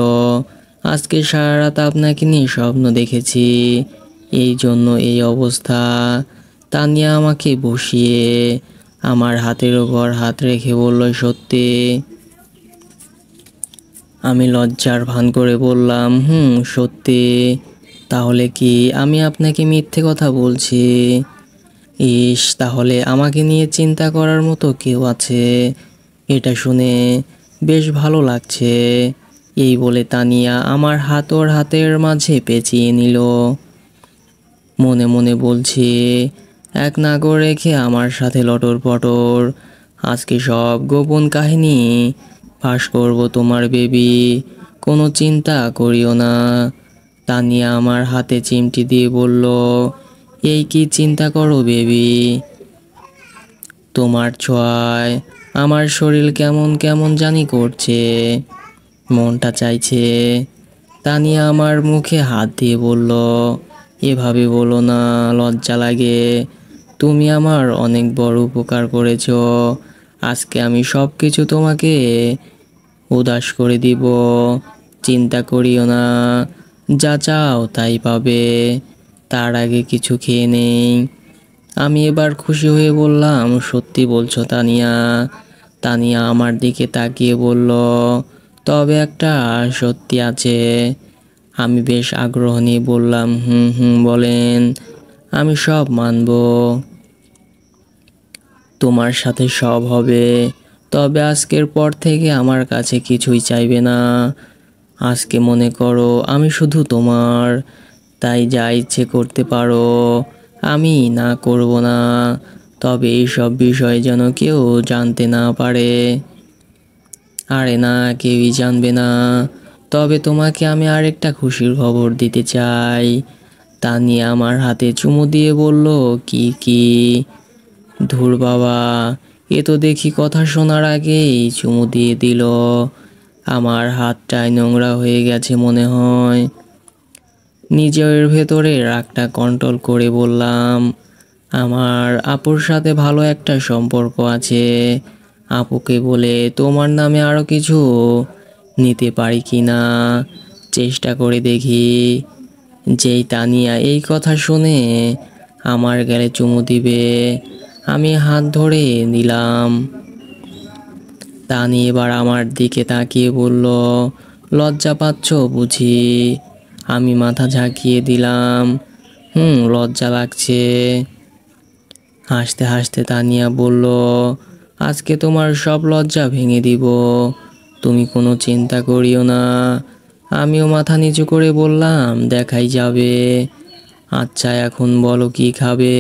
আজকে সারা রাত আপনাকে নিয়ে স্বপ্ন দেখেছি, এই জন্য এই অবস্থা। তানিয়া আমাকে বসিয়ে আমার হাতের ওপর হাত রেখে বলল, সত্যি? আমি লজ্জার ভান করে বললাম, সত্যি। তাহলে কি আমি আপনাকে মিথ্যে কথা বলছি? ইস, তাহলে আমাকে নিয়ে চিন্তা করার মতো কেউ আছে, এটা শুনে বেশ ভালো লাগছে। এই বলে তানিয়া আমার হাত ওর হাতের মাঝে পেঁচিয়ে নিল। মনে মনে বলছি, এক নাগর রেখে আমার সাথে লটর পটর। আজকে সব গোপন কাহিনী ফাঁস করব তোমার বেবি, কোনো চিন্তা করিও না। তানিয়া আমার হাতে চিমটি দিয়ে বলল, এই কি চিন্তা করো বেবি? তোমার ছোঁয়ায় আমার শরীর কেমন কেমন জানি করছে, মনটা চাইছে। তানিয়া আমার মুখে হাত দিয়ে বলল, এভাবে বলো না, লজ্জা লাগে। তুমি আমার অনেক বড় উপকার করেছো। আজকে আমি সব কিছু তোমাকে উদাস করে দিব। চিন্তা করিও না, যা চাও তাই পাবে। তার আগে কিছু খেয়ে নেই। আমি এবার খুশি হয়ে বললাম, সত্যি বলছো তানিয়া? তানিয়া আমার দিকে তাকিয়ে বলল, তবে একটা সত্যি আছে। আমি বেশ আগ্রহ নিয়ে বললাম, হুম হুম বলেন, আমি সব মানব। তোমার সাথে সব হবে, তবে আজকের পর থেকে আমার কাছে কিছুই চাইবে না। আজকে মনে করো আমি শুধু তোমার, তাই যা ইচ্ছে করতে পারো, আমি না করব না। তবে এইসব বিষয় যেন কেউ জানতে না পারে। আরে না, কেউই জানবে না। তবে তোমাকে আমি আরেকটা খুশির খবর দিতে চাই। তানিয়া আমার হাতে চুমু দিয়ে বলল, কি কি? ধুর বাবা, এ তো দেখি কথা শোনার আগেই চুমু দিয়ে দিল। আমার হাতটায় নোংরা হয়ে গেছে মনে হয়। নিজের ভেতরে রাগটা কন্ট্রোল করে বললাম, আমার আপুর সাথে ভালো একটা সম্পর্ক আছে। আপুকে বলে তোমার নামে আরো কিছু নিতে পারি কি না চেষ্টা করে দেখি। যেই তানিয়া এই কথা শুনে আমার গালে চুমু দিবে, আমি হাত ধরে নিলাম। তানি এবার আমার দিকে তাকিয়ে বলল, লজ্জা পাচ্ছ বুঝি? আমি মাথা ঝাঁকিয়ে দিলাম, লজ্জা লাগছে। হাসতে হাসতে তানিয়া বলল, আজকে তোমার সব লজ্জা ভেঙে দিব, তুমি কোনো চিন্তা করিও না। আমিও মাথা নিচু করে বললাম, দেখাই যাবে। আচ্ছা এখন বলো কি খাবে?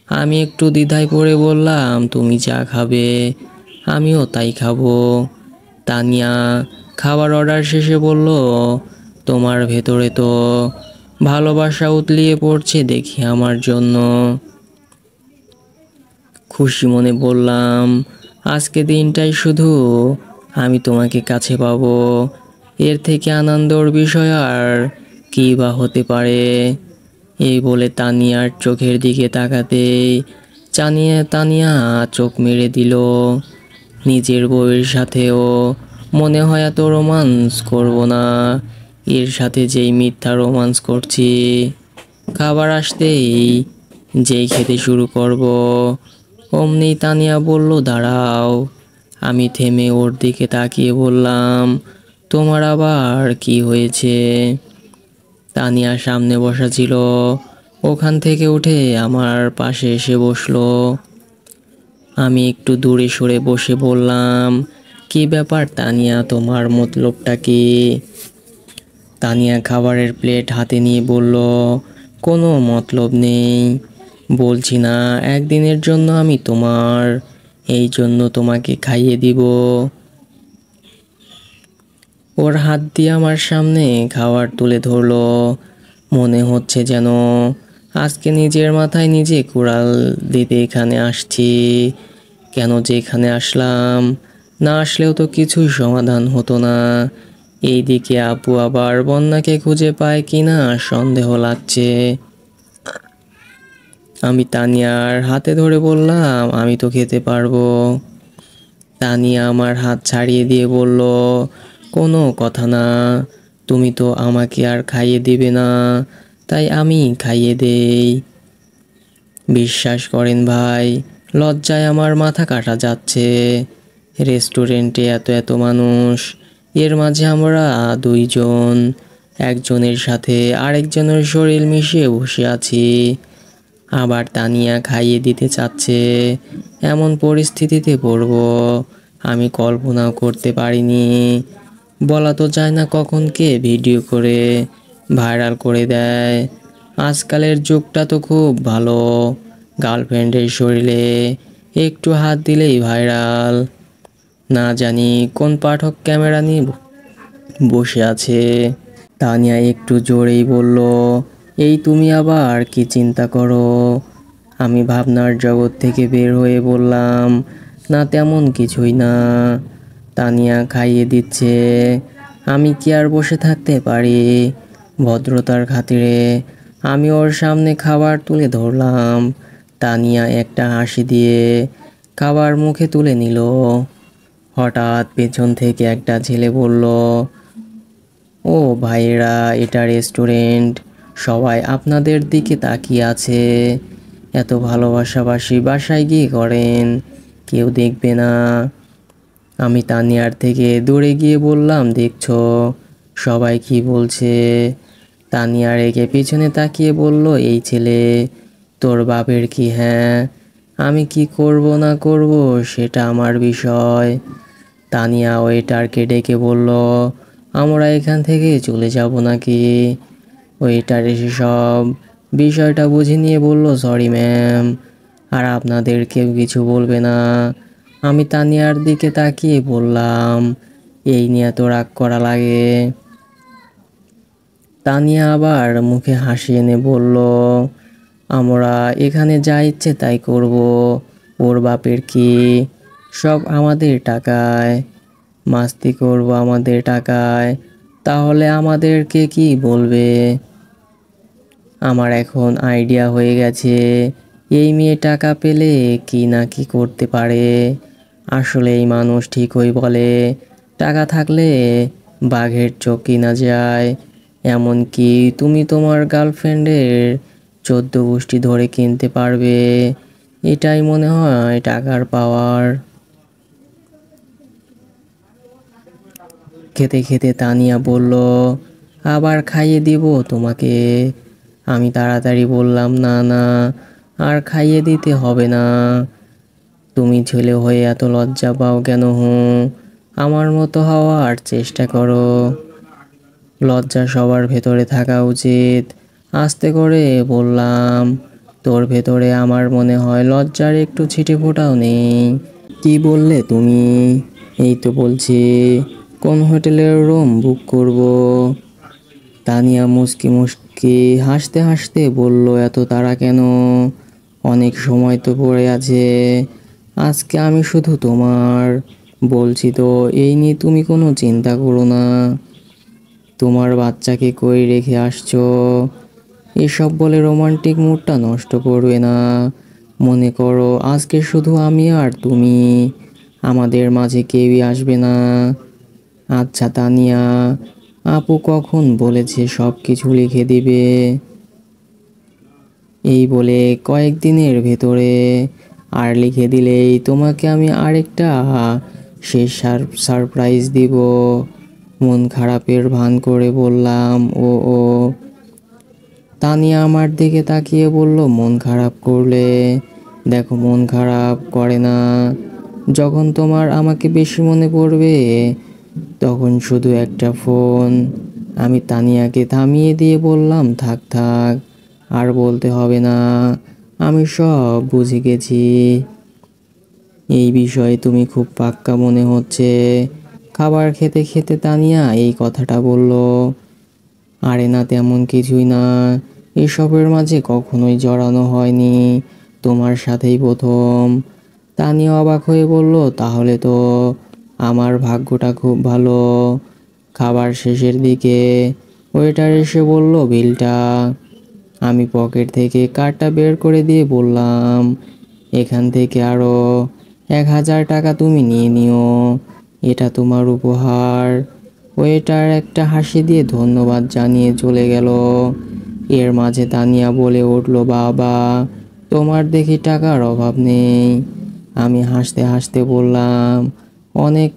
আমি একটু দ্বিধায় পড়ে বললাম, তুমি যা খাবে আমিও তাই খাবো। তানিয়া খাবার অর্ডার শেষে বলল, তোমার ভেতরে তো ভালোবাসা উতলিয়ে পড়ছে দেখি আমার জন্য। খুশি মনে বললাম, আজকে দিনটাই শুধু আমি তোমাকে কাছে পাবো, এর থেকে আনন্দর বিষয় আর কী বা হতে পারে। এই বলে তানিয়ার চোখের দিকে তাকাতেই তানিয়া চোখ মেরে দিল। নিজের বউয়ের সাথেও মনে হয় এত রোমান্স করব না, এর সাথে যেই মিথ্যা রোমান্স করছি। খাবার আসতেই যেই খেতে শুরু করব, অমনি তানিয়া বলল, দাঁড়াও। আমি থেমে ওর দিকে তাকিয়ে বললাম, তোমার আবার কি হয়েছে? তানিয়া সামনে বসা ছিল, ওখান থেকে উঠে আমার পাশে এসে বসলো। আমি একটু দূরে সরে বসে বললাম, কি ব্যাপার তানিয়া, তোমার মতলবটা কি? তানিয়া খাবারের প্লেট হাতে নিয়ে বলল, কোনো মতলব নেই, বলছি না একদিনের জন্য আমি তোমার, এই জন্য তোমাকে খাইয়ে দিব। ওর হাত দিয়ে আমার সামনে খাবার তুলে ধরলো। মনে হচ্ছে যেন আজকে নিজের মাথায় নিজে কুড়াল দিতে এখানে আসছি। কেন যে এখানে আসলাম, না আসলেও তো কিছুই সমাধান হতো না। এইদিকে আপু আবার বন্যাকে খুঁজে পায় কিনা সন্দেহ লাগছে। আমি তানিয়ার হাতে ধরে বললাম, আমি তো খেতে পারবো। তানিয়া আমার হাত ছাড়িয়ে দিয়ে বলল, কোনো কথা না, তুমি তো আমাকে আর খাইয়ে দিবে না, তাই আমি খাইয়ে দেই। বিশ্বাস করেন ভাই, লজ্জায় আমার মাথা কাটা যাচ্ছে। রেস্টুরেন্টে এত এত মানুষ, এর মাঝে আমরা দুইজন, একজনের সাথে আরেকজনের শরীর মিশিয়ে বসে আছি। আবার তানিয়া খাইয়ে দিতে চাচ্ছে, এমন পরিস্থিতিতে পড়ব আমি কল্পনাও করতে পারিনি। বলা তো যায় না কখন কে ভিডিও করে ভাইরাল করে দেয়। আজকালের যুগটা তো খুব ভালো, গার্লফ্রেন্ডের শরীরে একটু হাত দিলেই ভাইরাল। না জানি কোন পাঠক ক্যামেরা নিয়ে বসে আছে। তানিয়া একটু জোরেই বলল, এই তুমি আবার কি চিন্তা করো? আমি ভাবনার জগৎ থেকে বের হয়ে বললাম, না তেমন কিছুই না। তানিয়া খাইয়ে দিচ্ছে, আমি কি আর বসে থাকতে পারি? ভদ্রতার খাতিরে আমি ওর সামনে খাবার তুলে ধরলাম। তানিয়া একটা হাসি দিয়ে খাবার মুখে তুলে নিল। হঠাৎ পেছন থেকে একটা ছেলে বলল, ও ভাইয়েরা, এটা রেস্টুরেন্ট, সবাই আপনাদের দিকে তাকিয়ে আছে, এত ভালোবাসাবাসি বাসায় গিয়ে করেন, কেউ দেখবে না। আমি তানিয়ার থেকে দূরে গিয়ে বললাম, দেখছো সবাই কি বলছে? তানিয়া রেগে পিছনে তাকিয়ে বলল, এই ছেলে তোর বাপের কি? হ্যাঁ, আমি কি করব না করব সেটা আমার বিষয়। তানিয়া ওয়েটারকে ডেকে বলল, আমরা এখান থেকে চলে যাব নাকি? ওয়েটার এসে সব বিষয়টা বুঝে নিয়ে বলল, সরি ম্যাম, আর আপনাদের কেউ কিছু বলবে না। আমি তানিয়ার দিকে তাকিয়ে বললাম, এই নিয়ে তো রাগ করা লাগে? তানিয়া আবার মুখে হাসি এনে বলল, আমরা এখানে যা ইচ্ছে তাই করব, ওর বাপের কি? সব আমাদের টাকায়, মাস্তি করব আমাদের টাকায়, তাহলে আমাদেরকে কি বলবে? আমার এখন আইডিয়া হয়ে গেছে, এই মেয়ে টাকা পেলে কি না কি করতে পারে। আসলে এই মানুষ ঠিকই বলে, টাকা থাকলে বাঘের চোখ কিনা যায়। এমনকি তুমি তোমার গার্লফ্রেন্ডের 14 গোষ্ঠী ধরে কিনতে পারবে। এটাই মনে হয় টাকার পাওয়ার। খেতে খেতে তানিয়া বলল, আবার খাইয়ে দিব তোমাকে। আমি তাড়াতাড়ি বললাম, না না, আর খাইয়ে দিতে হবে না। তুমি ছেলে হয়ে এত লজ্জা পাও কেন? আমার মতো হওয়ার চেষ্টা করো। লজ্জা সবার ভেতরে থাকা উচিত। আস্তে করে বললাম, তোর ভেতরে আমার মনে হয় লজ্জার একটু ছিটে ফোঁটাও নেই। কি বললে তুমি? এই তো বলছি, কোন হোটেলের রুম বুক করব? তানিয়া মুস্কি মুস্কি হাসতে হাসতে বলল, এত তাড়া কেন? অনেক সময় তো পড়ে আছে। আজকে আমি শুধু তোমার। বলছি তো, এই নিয়ে তুমি কোনো চিন্তা করো না। তোমার বাচ্চাকে কই রেখে আসছো? এসব বলে রোমান্টিক মুডটা নষ্ট করবে না। মনে করো আজকে শুধু আমি আর তুমি, আমাদের মাঝে কেউই আসবে না। আচ্ছা তানিয়া, আপু কখন বলেছে সব কিছু লিখে দিবে? এই বলে কয়েকদিনের ভেতরে। আর লিখে দিলেই তোমাকে আমি আরেকটা শেষ সারপ্রাইজ দিব। মন খারাপের ভান করে বললাম, ও ও। তানিয়া আমার দিকে তাকিয়ে বলল, মন খারাপ করলে? দেখো, মন খারাপ করে না। যখন তোমার আমাকে বেশি মনে পড়বে, তখন শুধু একটা ফোন। আমি তানিয়াকে থামিয়ে দিয়ে বললাম, থাক থাক, আর বলতে হবে না। আমি সব বুঝে গেছি। এই বিষয়ে তুমি খুব পাক্কা মনে হচ্ছে। খাবার খেতে খেতে তানিয়া এই কথাটা বলল। আরে না, তেমন কিছুই না। এসবের মাঝে কখনোই জড়ানো হয়নি, তোমার সাথেই প্রথম। তানিয়া অবাক হয়ে বলল, তাহলে তো আমার ভাগ্যটা খুব ভালো। খাবার শেষের দিকে ওয়েটার এসে বলল, বিলটা। আমি পকেট থেকে কার্ডটা বের করে দিয়ে বললাম, এখান থেকে আরো 1000 টাকা তুমি নিয়ে নিও, এটা তোমার উপহার। ওয়েটার একটা হাসি দিয়ে ধন্যবাদ জানিয়ে চলে গেল। এর মাঝে তানিয়া বলে উঠল, বাবা, তোমার দেখি টাকার অভাব নেই। আমি হাসতে হাসতে বললাম, অনেক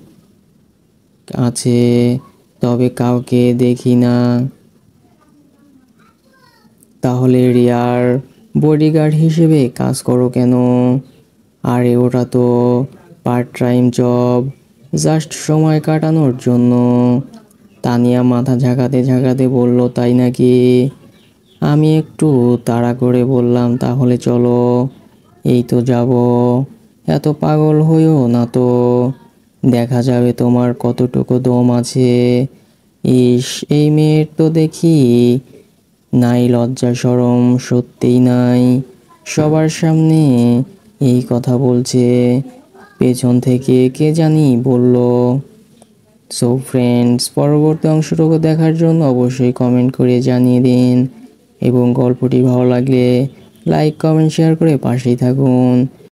আছে, তবে কাউকে দেখি না। তাহলে রিয়ার বডিগার্ড হিসেবে কাজ করো কেন? আরে ওটা তো পার্ট টাইম জব, জাস্ট সময় কাটানোর জন্য। তানিয়া মাথা ঝাঁকাতে ঝাঁকাতে বলল, তাই নাকি? আমি একটু তাড়া করে বললাম, তাহলে চলো, এই তো যাব। এত পাগল হইও না তো, দেখা যাবে তোমার কতটুকু দম আছে। ইস, এই মেয়ের তো দেখি নাই লজ্জা শরম, সত্যিই নাই। সবার সামনে এই কথা বলছে, পেছন থেকে কে জানি বলল। সো ফ্রেন্ডস, পরবর্তী অংশটুকু দেখার জন্য অবশ্যই কমেন্ট করে জানিয়ে দিন, এবং গল্পটি ভালো লাগলে লাইক কমেন্ট শেয়ার করে পাশেই থাকুন।